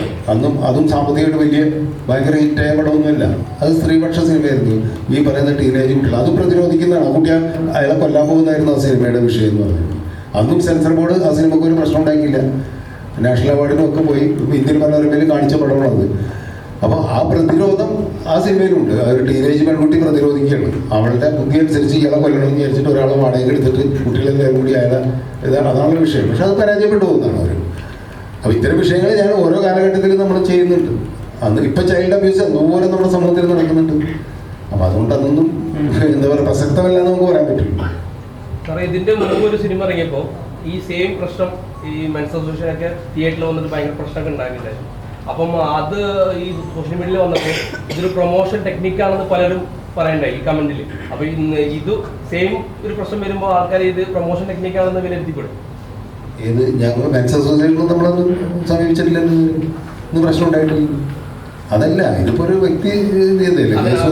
അതും സാമ്പത്തികമായിട്ട് വലിയ ഭയങ്കര ഹിറ്റായ പടമൊന്നുമില്ല. അത് സ്ത്രീപക്ഷ സിനിമയായിരുന്നു. ഈ പറയുന്ന ടീനേജ് കുട്ടികൾ അത് പ്രതിരോധിക്കുന്നതാണ്. ആ കുട്ടി അയാളെ കൊല്ലാൻ പോകുന്നതായിരുന്നു ആ സിനിമയുടെ വിഷയം എന്ന് പറയുന്നത്. അന്നും സെൻസർ ബോർഡ് ആ സിനിമയ്ക്ക് ഒരു പ്രശ്നം ഉണ്ടാക്കിയില്ല. നാഷണൽ അവാർഡിനും ഒക്കെ പോയി ഇന്ത്യൻ മനോരമയിൽ കാണിച്ച പടങ്ങളത്. അപ്പോൾ ആ പ്രതിരോധം ആ സിനിമയിലുണ്ട്. ആ ഒരു ടീനേജ് പെൺകുട്ടി പ്രതിരോധിക്കുകയാണ്. അവളുടെ ബുദ്ധി അനുസരിച്ച് ഇയാളെ കൊല്ലണമെന്ന് വിചാരിച്ചിട്ട് ഒരാളെ വാടകയ്ക്ക് എടുത്തിട്ട് കുട്ടികളെല്ലാവരും കൂടി അയാളെ അതാണ് വിഷയം. പക്ഷെ അത് പരാജയപ്പെട്ടു പോകുന്നതാണ് അവർ. അപ്പോൾ ഇത്തരം വിഷയങ്ങൾ ഞാൻ ഓരോ കാലഘട്ടത്തിലും നമ്മൾ ചെയ്യുന്നുണ്ട്. അന്ന് ഇപ്പം ചൈൽഡ് അബ്യൂസ് അതുപോലെ നമ്മുടെ സമൂഹത്തിൽ നടക്കുന്നുണ്ട്. അപ്പോൾ അതുകൊണ്ട് അതൊന്നും എന്താ പറയുക പ്രസക്തമല്ല എന്ന് നമുക്ക് പറയാൻ പറ്റും. സാറേ, ഇതിന്റെ മുമ്പ് ഒരു സിനിമ ഇറങ്ങിയപ്പോൾ ഈ സെയിം പ്രശ്നം ഈ മെൻസ് അസോസിയേഷനൊക്കെ തിയേറ്ററിൽ വന്നിട്ട് ഭയങ്കര പ്രശ്നമൊക്കെ ഉണ്ടാക്കില്ലേ. അപ്പം അത് ഈ സോഷ്യൽ മീഡിയയിൽ വന്നപ്പോൾ ഇതൊരു പ്രൊമോഷൻ ടെക്നിക്കാണെന്ന് പലരും പറയണ്ടായി ഈ കമന്റിൽ. അപ്പോൾ ഇത് സെയിം ഒരു പ്രശ്നം വരുമ്പോൾ ആൾക്കാർ ഇത് പ്രൊമോഷൻ ടെക്നിക്കാണെന്ന് വിലയിരുത്തിപ്പെടും. ഏത് ഞങ്ങൾ മെൻസ് അസോസിയേഷനിൽ നമ്മളൊന്നും സമീപിച്ചിട്ടില്ലെന്ന് ഇന്ന് പ്രശ്നം ഉണ്ടായിട്ടില്ല. അതല്ല, ഇതിപ്പോ ഒരു വ്യക്തി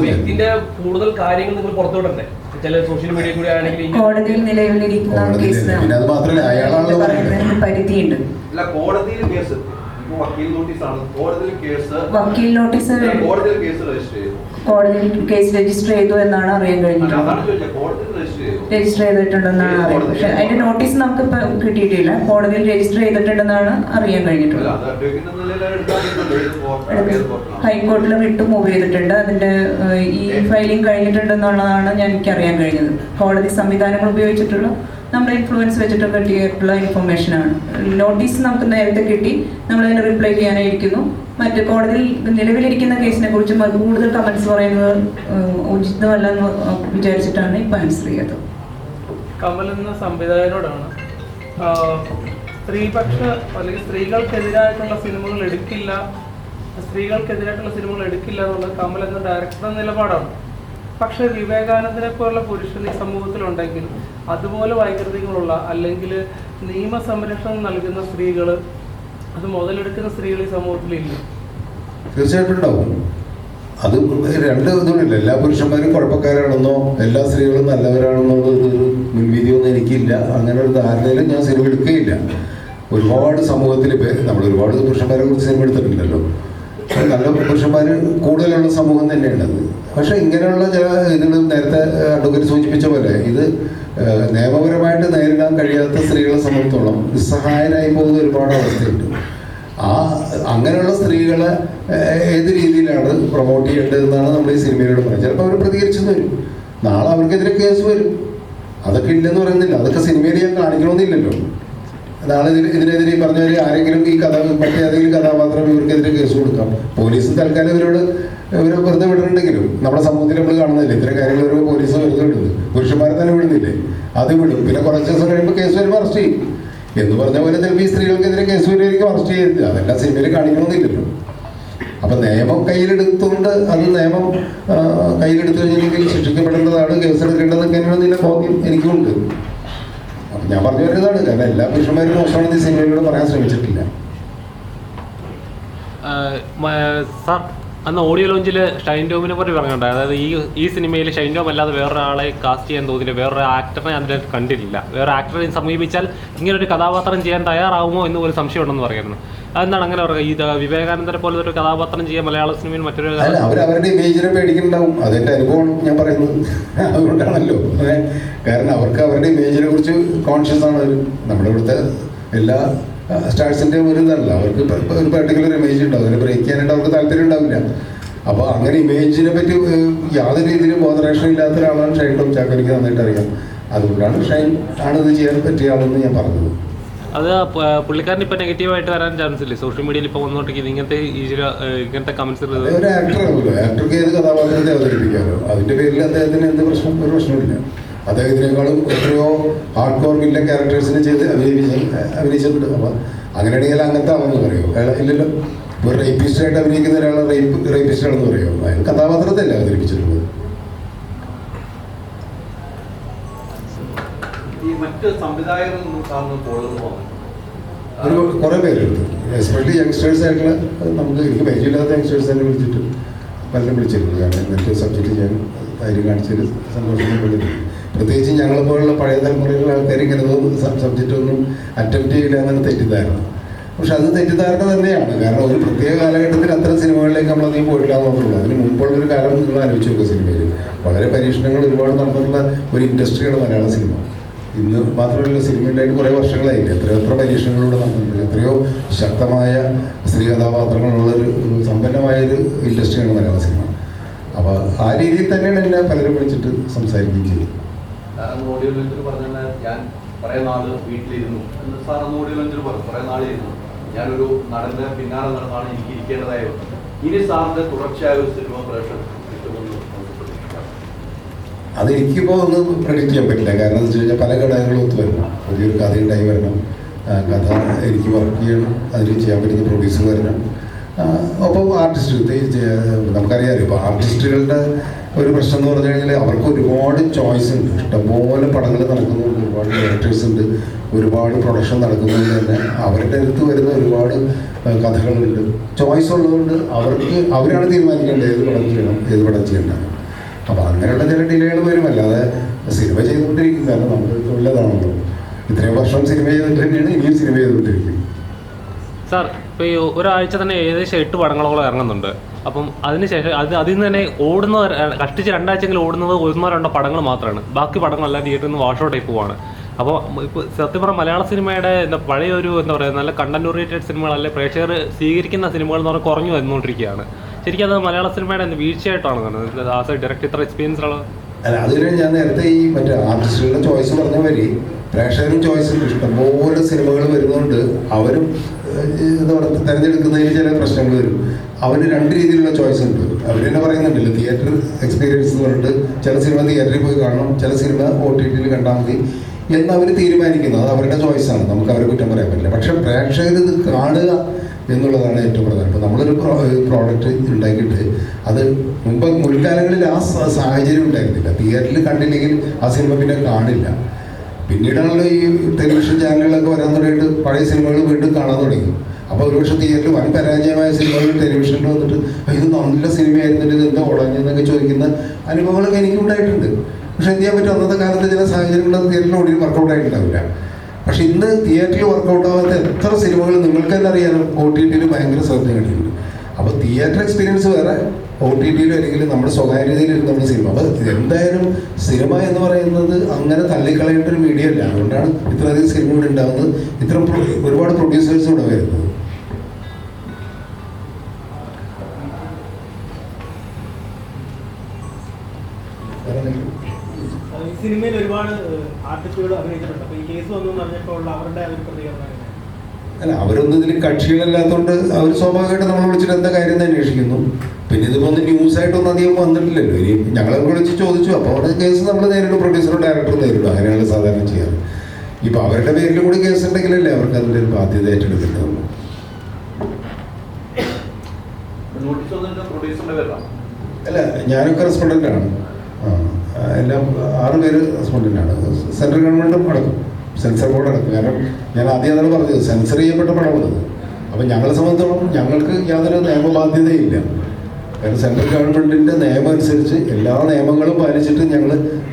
വ്യക്തിന്റെ കൂടുതൽ കാര്യങ്ങൾ നിങ്ങൾ പുറത്തുവിടണ്ടേ? ചില സോഷ്യൽ മീഡിയ കൂടി ആണെങ്കിൽ കോടതിയിൽ നിലവിലിരിക്കുന്ന പിന്നെ അത് മാത്രമല്ല അയാളാണല്ലോ പരിധിയുണ്ട്. കോടതിയിൽ കേസ് വക്കീൽ നോട്ടീസാണ്. കോടതിയിൽ നോട്ടീസ് കോടതിയിൽ കേസ് രജിസ്റ്റർ ചെയ്തു എന്നാണ് അറിയാൻ കഴിഞ്ഞത്. രജിസ്റ്റർ ചെയ്തിട്ടുണ്ടെന്നാണ് അറിയാം. പക്ഷെ അതിന്റെ നോട്ടീസ് നമുക്ക് ഇപ്പൊ കിട്ടിയിട്ടില്ല. കോടതിയിൽ രജിസ്റ്റർ ചെയ്തിട്ടുണ്ടെന്നാണ് അറിയാൻ കഴിഞ്ഞിട്ടുള്ളത്. ഹൈക്കോടതിയിൽ വിട്ട് മൂവ് ചെയ്തിട്ടുണ്ട്. അതിന്റെ ഈ ഫയലിംഗ് കഴിഞ്ഞിട്ടുണ്ടെന്നുള്ളതാണ് എനിക്കറിയാൻ കഴിഞ്ഞത്. കോടതി സംവിധാനങ്ങൾ ഉപയോഗിച്ചിട്ടുള്ള നമ്മുടെ ഇൻഫ്ലുവൻസ് വെച്ചിട്ട് കിട്ടിയിട്ടുള്ള ഇൻഫർമേഷനാണ്. നോട്ടീസ് നമുക്ക് നേരത്തെ കിട്ടി. നമ്മളതിന് റിപ്ലൈ ചെയ്യാനായിരിക്കുന്നു. മറ്റ് കോടതിയിൽ നിലവിലിരിക്കുന്ന കേസിനെ കുറിച്ച് കൂടുതൽ കമന്റ്സ് പറയുന്നത് ഉചിതമല്ലെന്ന് വിചാരിച്ചിട്ടാണ് ഇപ്പം ആൻസർ ചെയ്തത്. കമൽ എന്ന സംവിധായകനോടാണ് സ്ത്രീപക്ഷ അല്ലെങ്കിൽ സ്ത്രീകൾക്കെതിരായിട്ടുള്ള സിനിമകൾ എടുക്കില്ല എന്നുള്ളത് കമൽ എന്ന ഡയറക്ടറുടെ നിലപാടാണ്. പക്ഷെ വിവേകാനന്ദനെ പോലുള്ള പുരുഷൻ ഈ സമൂഹത്തിലുണ്ടെങ്കിൽ അതുപോലെ വൈകൃതികളുള്ള അല്ലെങ്കിൽ നിയമസംരക്ഷണം നൽകുന്ന സ്ത്രീകൾ, അത് മുതലെടുക്കുന്ന സ്ത്രീകൾ ഈ സമൂഹത്തിലില്ല. തീർച്ചയായിട്ടും ഉണ്ടാവും. അത് രണ്ട് ഇതുമില്ല. എല്ലാ പുരുഷന്മാരും കുഴപ്പക്കാരാണെന്നോ എല്ലാ സ്ത്രീകളും നല്ലവരാണെന്നുള്ള ഒരു മുൻവിധിയൊന്നും എനിക്കില്ല. അങ്ങനെ ഒരു ധാരണയിലും ഞാൻ സിനിമ എടുക്കുകയില്ല. ഒരുപാട് സമൂഹത്തിൽ നമ്മൾ ഒരുപാട് പുരുഷന്മാരെ കുറിച്ച് സിനിമ എടുത്തിട്ടുണ്ടല്ലോ. നല്ല പുരുഷന്മാർ കൂടുതലുള്ള സമൂഹം തന്നെയുള്ളത്. പക്ഷെ ഇങ്ങനെയുള്ള ചില ഇതിൽ നേരത്തെ അഡ്വക്കേറ്റ് സൂചിപ്പിച്ച പോലെ ഇത് നിയമപരമായിട്ട് നേരിടാൻ കഴിയാത്ത സ്ത്രീകളെ സംബന്ധിച്ചോളം നിസ്സഹായരായി പോകുന്ന ഒരുപാട് അവസ്ഥയുണ്ട്. അങ്ങനെയുള്ള സ്ത്രീകളെ ഏത് രീതിയിലാണ് പ്രൊമോട്ട് ചെയ്യേണ്ടതെന്നാണ് നമ്മൾ ഈ സിനിമയിലൂടെ പറയുന്നത്. ചിലപ്പോൾ അവർ പ്രതികരിച്ചെന്ന് വരും, നാളെ അവർക്കെതിരെ കേസ് വരും. അതൊക്കെ ഇല്ലെന്ന് പറയുന്നില്ല, അതൊക്കെ സിനിമയിൽ ഞാൻ കാണിക്കണമെന്നില്ലല്ലോ. നാളെ ഇതിനെതിരെ പറഞ്ഞവർ ആരെങ്കിലും ഈ മറ്റേതെങ്കിലും കഥാപാത്രം ഇവർക്കെതിരെ കേസ് കൊടുക്കാം. പോലീസും തൽക്കാലം ഇവരെ വെറുതെ വിടുന്നുണ്ടെങ്കിലും നമ്മുടെ സമൂഹത്തിൽ നമ്മൾ കാണുന്നില്ല ഇത്തരം കാര്യങ്ങൾ. ഒരു പോലീസ് വെറുതെ വിടുന്നത്, പുരുഷന്മാരെ തന്നെ വിടുന്നില്ലേ, അത് വിടും. പിന്നെ കുറച്ച് ദിവസം കഴിയുമ്പോൾ കേസ് വരുമ്പോൾ അറസ്റ്റ് ചെയ്യും എന്ന് പറഞ്ഞ പോലെ ചിലപ്പോൾ ഈ സ്ത്രീകൾക്കെതിരെ കേസ് വരുമായിരിക്കും, അറസ്റ്റ് ചെയ്യരുത്. അതെല്ലാം സിനിമയിൽ കാണിക്കണമെന്നില്ലല്ലോ. അപ്പം നിയമം കയ്യിലെടുത്തുകൊണ്ട് അത് നിയമം കയ്യിലെടുത്തു കഴിഞ്ഞില്ലെങ്കിൽ ശിക്ഷിക്കപ്പെടേണ്ടതാണ്, കേസെടുക്കേണ്ടതൊക്കെ തന്നെയാണെന്നുള്ള ബോധ്യം എനിക്കുണ്ട്. അപ്പം ഞാൻ പറഞ്ഞു വരുന്നതാണ്, കാരണം എല്ലാ പുരുഷന്മാരും മോശമാണെന്ന് ഈ സിനിമയിലൂടെ പറയാൻ ശ്രമിച്ചിട്ടില്ല. സാർ, അന്ന് ഓഡിയോ ലോഞ്ചിൽ ഷൈൻ ടോമിനെ പറ്റി പറഞ്ഞിട്ടുണ്ട്. അതായത് ഈ സിനിമയിൽ ഷൈൻ ടോം അല്ലാതെ വേറൊരാളെ കാസ്റ്റ് ചെയ്യാൻ തോന്നില്ല, വേറൊരു ആക്ടറിനെ അതിൽ കണ്ടിട്ടില്ല. വേറെ ആക്ടറെ സമീപിച്ചാൽ ഇങ്ങനൊരു കഥാപാത്രം ചെയ്യാൻ തയ്യാറാവുമോ എന്ന് ഒരു സംശയം ഉണ്ടെന്ന് പറയുന്നു. അതെന്താണ് അങ്ങനെ പറയുക? ഈ വിവേകാനന്ദനെ പോലത്തെ ഒരു കഥാപാത്രം ചെയ്യാൻ മലയാള സിനിമയിൽ മറ്റൊരു അവരുടെ ഇമേജിനെ പേടിക്കുന്നുണ്ടാവും. അതിൻ്റെ അനുഭവമാണ് ഞാൻ പറയുന്നത്. അതുകൊണ്ടാണല്ലോ, കാരണം അവർക്ക് അവരുടെ ഇമേജിനെ കുറിച്ച് കോൺഷ്യസ് ആണ്. നമ്മുടെ ഇവിടുത്തെ എല്ലാ സ്റ്റാർസിൻ്റെയും ഒരു ഇതല്ല, അവർക്ക് ഒരു പെർട്ടിക്കുലർ ഇമേജ് ഉണ്ടാവും, അതിനെ ബ്രേക്ക് ചെയ്യാനായിട്ട് അവർക്ക് താല്പര്യം ഉണ്ടാവില്ല. അപ്പോൾ അങ്ങനെ ഇമേജിനെ പറ്റി യാതൊരു രീതിയിലും ബോധറേഷൻ ഇല്ലാത്ത ഒരാളാണ് ഷൈൻ ടോം ചാക്കോ. എനിക്ക് നന്നായിട്ട് അറിയാം. അതുകൊണ്ടാണ് ഷൈൻ ആണ് ഇത് ചെയ്യാൻ പറ്റിയ ആളെന്ന് ഞാൻ പറഞ്ഞത്. അത് പുള്ളിക്കാരൻ ഇപ്പം നെഗറ്റീവായിട്ട് വരാൻ ചാൻസ് ഇല്ലേ? സോഷ്യൽ മീഡിയയിൽ ഇപ്പോൾ വന്നോണ്ടിരിക്കുന്നത് ഇങ്ങനത്തെ കമന്റ്സ്. ഒരു ആക്ടറാണല്ലോ, ആക്ടർക്ക് ഏത് കഥാപാത്രത്തെ അവതരിപ്പിക്കാമല്ലോ. അതിൻ്റെ പേരിൽ അദ്ദേഹത്തിന് എന്ത് പ്രശ്നം? ഒരു പ്രശ്നമില്ല. അദ്ദേഹത്തിനേക്കാളും എത്രയോ ഹാർഡ് കോർ വില്ലൻ ക്യാരക്ടേഴ്സിനെ ചെയ്ത് അഭിനയിച്ചിട്ടുണ്ട്. അപ്പം അങ്ങനെയാണെങ്കിൽ അങ്ങനത്തെ ആളെന്ന് പറയുമോ? അയാൾ ഇല്ലല്ലോ. ഒരു റേപ്പിസ്റ്റായിട്ട് അഭിനയിക്കുന്ന ഒരാളെ റേപ്പിസ്റ്റാണെന്ന് പറയുമോ? അയാൾ കഥാപാത്രത്തല്ലേ അവതരിപ്പിച്ചിട്ടുള്ളത്. ഒരു കുറേ പേരുണ്ട്, എസ്പെഷ്യലി യങ്സ്റ്റേഴ്സ് ആയിട്ടുള്ള. നമുക്ക് എനിക്ക് പരിചയമില്ലാത്ത യങ്സ്റ്റേഴ്സ് തന്നെ വിളിച്ചിട്ട് പലരും വിളിച്ചിട്ടുണ്ട്. കാരണം ഇങ്ങനത്തെ സബ്ജക്റ്റ് ചെയ്യാൻ ധൈര്യം കാണിച്ചൊരു സന്തോഷം കൊള്ളില്ല. പ്രത്യേകിച്ച് ഞങ്ങളെപ്പോലുള്ള പഴയ തലമുറയിലുള്ള ആൾക്കാർ ഇങ്ങനെ സബ്ജക്റ്റ് ഒന്നും അറ്റംപ്റ്റ് ചെയ്യില്ല എന്നാണ് തെറ്റിദ്ധാരണ. പക്ഷെ അത് തെറ്റിദ്ധാരണ തന്നെയാണ്. കാരണം ഒരു പ്രത്യേക കാലഘട്ടത്തിൽ അത്തരം സിനിമകളിലേക്ക് നമ്മളധികം പോയിട്ടില്ല എന്നുള്ളൂ. അതിന് മുമ്പുള്ളൊരു കാലം നിങ്ങൾ ആലോചിച്ച് നോക്കുക. സിനിമയിൽ വളരെ പരീക്ഷണങ്ങൾ ഒരുപാട് നടന്നിട്ടുള്ള ഒരു ഇൻഡസ്ട്രിയാണ് മലയാള സിനിമ. ഇന്ന് മാത്രമല്ല, സിനിമ ഉണ്ടായിട്ട് കുറേ വർഷങ്ങളായില്ല. എത്ര പരീക്ഷണങ്ങളിലൂടെ നടന്നിട്ടുണ്ട്. എത്രയോ ശക്തമായ സ്ത്രീ കഥാപാത്രങ്ങളുള്ളൊരു സമ്പന്നമായൊരു ഇൻഡസ്ട്രിയാണ് മലയാള സിനിമ. അപ്പോൾ ആ രീതിയിൽ തന്നെയാണ് എന്നെ പലരും വിളിച്ചിട്ട് സംസാരിക്കുകയും ചെയ്തത്. ഓഡിയോ ലോഞ്ചിൽ പറഞ്ഞാൽ ഞാൻ കുറേ നാൾ വീട്ടിലിരുന്നു എന്ന് സാർ അന്ന് ഓഡിയോ ലോഞ്ചിൽ പറഞ്ഞു. കുറേ നാളിരുന്നു, ഞാനൊരു നടൻ്റെ പിന്നാലെ നടന്നാണ് എനിക്ക് ഇരിക്കേണ്ടതായി വന്നത്. ഇനി സാറിൻ്റെ തുടർച്ചയായ ഒരു സിനിമ പ്രേക്ഷകർ കിട്ടുമെന്ന് അതെനിക്കിപ്പോൾ ഒന്ന് പ്രഡിക്റ്റ് ചെയ്യാൻ പറ്റില്ല. കാരണം എന്ന് വെച്ച് കഴിഞ്ഞാൽ പല ഘടകങ്ങളും ഒത്തു വരണം. പുതിയൊരു കഥ ഉണ്ടായി വരണം, കഥ എനിക്ക് വർക്ക് ചെയ്യണം, അതിൽ ചെയ്യാൻ പറ്റുന്ന പ്രൊഡ്യൂസർ വരണം, ഒപ്പം ആർട്ടിസ്റ്റ്. നമുക്കറിയാമല്ലോ, ഇപ്പോൾ ആർട്ടിസ്റ്റുകളുടെ ഒരു പ്രശ്നം എന്ന് പറഞ്ഞു കഴിഞ്ഞാൽ അവർക്ക് ഒരുപാട് ചോയ്സ് ഉണ്ട്. ഇഷ്ടംപോലെ പടങ്ങൾ നടക്കുന്നുണ്ട്, ഒരുപാട് ഡയറക്ടേഴ്സ് ഉണ്ട്, ഒരുപാട് പ്രൊഡക്ഷൻ നടക്കുന്നുണ്ട്. തന്നെ അവരുടെ അടുത്ത് വരുന്ന ഒരുപാട് കഥകളുണ്ട്. ചോയ്സ് ഉള്ളതുകൊണ്ട് അവരാണ് തീരുമാനിക്കേണ്ടത് ഏത് പടം ചെയ്യണം, ഏത് പടം ചെയ്യണ്ട. അപ്പോൾ അങ്ങനെയുള്ള ചില ഡിലേകൾ വരും. അല്ലാതെ സിനിമ ചെയ്തുകൊണ്ടിരിക്കും. കാരണം നമുക്ക് തൊഴിലതാണല്ലോ. ഇത്രയും വർഷം സിനിമ ചെയ്തിട്ട് തന്നെയാണ് ഇനിയും സിനിമ ചെയ്തുകൊണ്ടിരിക്കും. സാർ, ഇപ്പോൾ ഈ ഒരാഴ്ച തന്നെ ഏകദേശം 8 പടങ്ങളോളം ഇറങ്ങുന്നുണ്ട്. അപ്പം അതിനുശേഷം അതിൽ നിന്ന് തന്നെ കഷ്ടിച്ച് 2 ആഴ്ചയെങ്കിലും ഓടുന്നത് 1-2 പടങ്ങൾ മാത്രമാണ്. ബാക്കി പടങ്ങളെല്ലാം തിയേറ്ററിൽ നിന്ന് വാഷ് ഔട്ടായി പോവാണ്. അപ്പോൾ ഇപ്പോൾ സത്യം പറഞ്ഞാൽ മലയാള സിനിമയുടെ പഴയ ഒരു നല്ല കണ്ടന്റ് ഓറിയന്റഡ് സിനിമകൾ, അല്ലെങ്കിൽ പ്രേക്ഷകർ സ്വീകരിക്കുന്ന സിനിമകൾ എന്ന് പറഞ്ഞാൽ കുറഞ്ഞു വന്നുകൊണ്ടിരിക്കുകയാണ്. ശരിക്കും അത് മലയാള സിനിമയുടെ വീഴ്ചയായിട്ടാണ് കാണുന്നത്. ആസ് എ ഡയറക്ടർ ഇത്ര എക്സ്പീരിയൻസ് ഉള്ളത്. അല്ല, അതിന് ഞാൻ നേരത്തെ ഈ മറ്റേ ആർട്ടിസ്റ്റുകളുടെ ചോയ്സ് പറഞ്ഞ വരി പ്രേക്ഷകരും ചോയ്സ് ഉണ്ട്. ഇഷ്ടംപോലെ സിനിമകൾ വരുന്നതുകൊണ്ട് അവരും എന്താ പറയുക, തിരഞ്ഞെടുക്കുന്നതിന് ചില പ്രശ്നങ്ങൾ വരും. അവന് 2 രീതിയിലുള്ള ചോയ്സ് ഉണ്ട്. അവർ തന്നെ പറയുന്നുണ്ടല്ലോ, തിയേറ്റർ എക്സ്പീരിയൻസ് എന്ന് പറഞ്ഞിട്ട് ചില സിനിമ തിയേറ്ററിൽ പോയി കാണണം, ചില സിനിമ OTT കണ്ടാൽ മതി എന്ന് അവർ തീരുമാനിക്കുന്നത്. അത് അവരുടെ ചോയ്സാണ്, നമുക്ക് അവരെ കുറ്റം പറയാൻ പറ്റില്ല. പക്ഷെ പ്രേക്ഷകർ ഇത് കാണുക എന്നുള്ളതാണ് ഏറ്റവും പ്രധാനം. ഇപ്പോൾ നമ്മളൊരു പ്രോഡക്റ്റ് ഉണ്ടാക്കിയിട്ട് അത് മുൻകാലങ്ങളിൽ ആ സാഹചര്യം ഉണ്ടായിരുന്നില്ല. തിയേറ്ററിൽ കണ്ടില്ലെങ്കിൽ ആ സിനിമ പിന്നെ കാണില്ല. പിന്നീടാണല്ലോ ഈ ടെലിവിഷൻ ചാനലുകളൊക്കെ വരാൻ തുടങ്ങിയിട്ട് പഴയ സിനിമകൾ വീണ്ടും കാണാൻ തുടങ്ങി. അപ്പോൾ ഒരുപക്ഷെ തിയേറ്ററിൽ വൻ പരാജയമായ സിനിമകൾ ടെലിവിഷനിൽ വന്നിട്ട് ഇത് നല്ല സിനിമയായിരുന്നിട്ട് ഇത് എന്താ ഓടാഞ്ഞെന്നൊക്കെ ചോദിക്കുന്ന അനുഭവങ്ങളൊക്കെ എനിക്കുണ്ടായിട്ടുണ്ട്. പക്ഷെ എന്ത് ചെയ്യാൻ പറ്റും, അന്നത്തെ കാലത്ത് ചില സാഹചര്യങ്ങളിൽ തിയേറ്ററിൽ ഓടി വർക്കൗട്ട് ആയിട്ടുണ്ടാവില്ല. പക്ഷെ ഇന്ന് തിയേറ്ററിൽ വർക്കൗട്ട് ആവാത്ത എത്ര സിനിമകൾ നിങ്ങൾക്ക് തന്നെ അറിയാനും OTT ഭയങ്കര ശ്രദ്ധ കിട്ടിയിട്ടുണ്ട്. അപ്പോൾ തിയേറ്റർ എക്സ്പീരിയൻസ് വേറെ, OTT-യിലും അല്ലെങ്കിൽ നമ്മുടെ സ്വകാര്യതയിലിരുന്ന് നമ്മൾ സിനിമ. അപ്പോൾ എന്തായാലും സിനിമ എന്ന് പറയുന്നത് അങ്ങനെ തള്ളിക്കളയേണ്ട ഒരു മീഡിയ അല്ല. അതുകൊണ്ടാണ് ഇത്രയധികം സിനിമ ഇവിടെ ഉണ്ടാകുന്നത്, ഇത്തരം ഒരുപാട് പ്രൊഡ്യൂസേഴ്സ് ഇവിടെ വരുന്നത്. ഈ സിനിമയിൽ ഒരുപാട് ആർട്ടിസ്റ്റുകൾ അഭിനയിച്ചിട്ടുണ്ട്. അപ്പോൾ ഈ കേസ് വന്നു പറഞ്ഞപ്പോൾ അവരുടെ ഒരു പ്രതികരണം അല്ല, അവരൊന്നും ഇതിൽ കക്ഷികളല്ലാത്തതുകൊണ്ട് അവർ സ്വാഭാവികമായിട്ട് നമ്മൾ വിളിച്ചിട്ട് എന്താ കാര്യം എന്ന് അന്വേഷിക്കുന്നു. പിന്നെ ഇതിപ്പോൾ ഒന്ന് ന്യൂസായിട്ടൊന്നും അധികം വന്നിട്ടില്ലല്ലോ. ഇനി ഞങ്ങളെ വിളിച്ച് ചോദിച്ചു, അപ്പോൾ അവിടെ കേസ് നമ്മൾ നേരിടും, പ്രൊഡ്യൂസറും ഡയറക്ടറും നേരിടും. അങ്ങനെയാണ് സാധാരണ ചെയ്യാറ്. ഇപ്പോൾ അവരുടെ പേരിലും കൂടി കേസ് ഉണ്ടെങ്കിലല്ലേ അവർക്ക് അതിൻ്റെ ഒരു ബാധ്യത ഏറ്റെടുക്കേണ്ടതുള്ളൂ. അല്ല, ഞാനൊക്കെ റെസ്പോണ്ടൻ്റാണ്. എല്ലാം 6 പേര് റെസ്പോണ്ടൻ്റാണ്. സെൻട്രൽ ഗവൺമെൻറ്റും അടക്കും, സെൻസർ ബോർഡ് അടക്കും. കാരണം ഞാൻ ആദ്യം അതാണ് പറഞ്ഞത്, സെൻസർ ചെയ്യപ്പെട്ട പടമുള്ളത്. അപ്പം ഞങ്ങളെ സംബന്ധിച്ചോളം ഞങ്ങൾക്ക് യാതൊരു നിയമബാധ്യതയില്ല. കാരണം സെൻട്രൽ ഗവൺമെൻറ്റിൻ്റെ നിയമം അനുസരിച്ച് എല്ലാ നിയമങ്ങളും പാലിച്ചിട്ട് ഞങ്ങൾ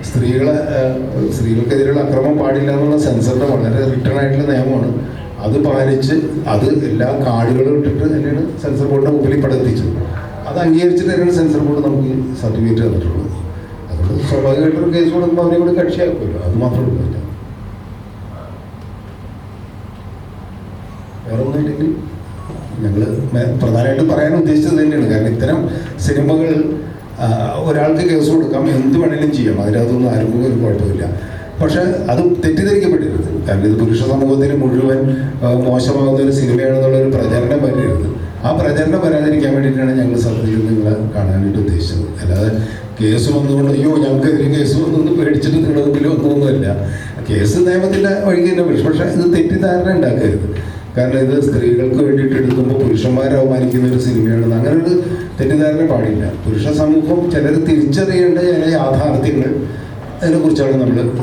സ്ത്രീകൾക്കെതിരെയുള്ള അക്രമം പാടില്ല എന്നുള്ള സെൻസറിൻ്റെ വളരെ റിട്ടേൺ ആയിട്ടുള്ള നിയമമാണ്. അത് പാലിച്ച് അത് എല്ലാ കാർഡുകളും ഇട്ടിട്ട് തന്നെയാണ് സെൻസർ ബോർഡിൻ്റെ മുമ്പിൽ പടർത്തിച്ചത്. അത് അംഗീകരിച്ചിട്ട് തന്നെയാണ് സെൻസർ ബോർഡ് നമുക്ക് സർട്ടിഫിക്കറ്റ് തന്നിട്ടുള്ളത്. അതുകൊണ്ട് സ്വാഭാവികമായിട്ടൊരു കേസ് കൊടുക്കുമ്പോൾ അവരെ കൂടി കക്ഷിയാക്കുമല്ലോ, അത് മാത്രമേ ഉള്ളൂ. വേറെ ഒന്നുമില്ലെങ്കിൽ ഞങ്ങൾ പ്രധാനമായിട്ടും പറയാൻ ഉദ്ദേശിച്ചത് തന്നെയാണ്. കാരണം ഇത്തരം സിനിമകൾ ഒരാൾക്ക് കേസ് കൊടുക്കാം, എന്ത് വേണമെങ്കിലും ചെയ്യാം, അതിനകത്തൊന്നും ആർക്കും ഒരു കുഴപ്പമില്ല. പക്ഷെ അത് തെറ്റിദ്ധരിക്കപ്പെടരുത്. കാരണം ഇത് പുരുഷ സമൂഹത്തിന് മുഴുവൻ മോശമാകുന്ന ഒരു സിനിമയാണെന്നുള്ളൊരു പ്രചരണം വരരുത്. ആ പ്രചരണം വരാതിരിക്കാൻ വേണ്ടിയിട്ടാണ് ഞങ്ങൾ സത്യത്തിൽ നിങ്ങളെ കാണാനായിട്ട് ഉദ്ദേശിച്ചത്. അല്ലാതെ കേസ് വന്നുകൊണ്ട് അയ്യോ ഞങ്ങൾക്കെതിരെ കേസ് വന്നൊന്ന് പേടിച്ചിട്ട് നിങ്ങളുടെ മുമ്പിൽ ഒന്നുമൊന്നുമല്ല. കേസ് നിയമത്തിൻ്റെ വഴിക്ക് തന്നെ വിളിച്ചു. പക്ഷേ ഇത് തെറ്റിദ്ധാരണ ഉണ്ടാക്കരുത്. കാരണം ഇത് സ്ത്രീകൾക്ക് വേണ്ടിയിട്ട് എടുക്കുമ്പോൾ പുരുഷന്മാരെ അവമാനിക്കുന്ന ഒരു സിനിമയാണെന്ന് അങ്ങനെ ഒരു തെറ്റിദ്ധാരണ പാടില്ല. പുരുഷ സമൂഹം ചിലർ തിരിച്ചറിയേണ്ട ചില യാഥാർത്ഥ്യങ്ങൾ അതിനെക്കുറിച്ചാണ് നമ്മൾ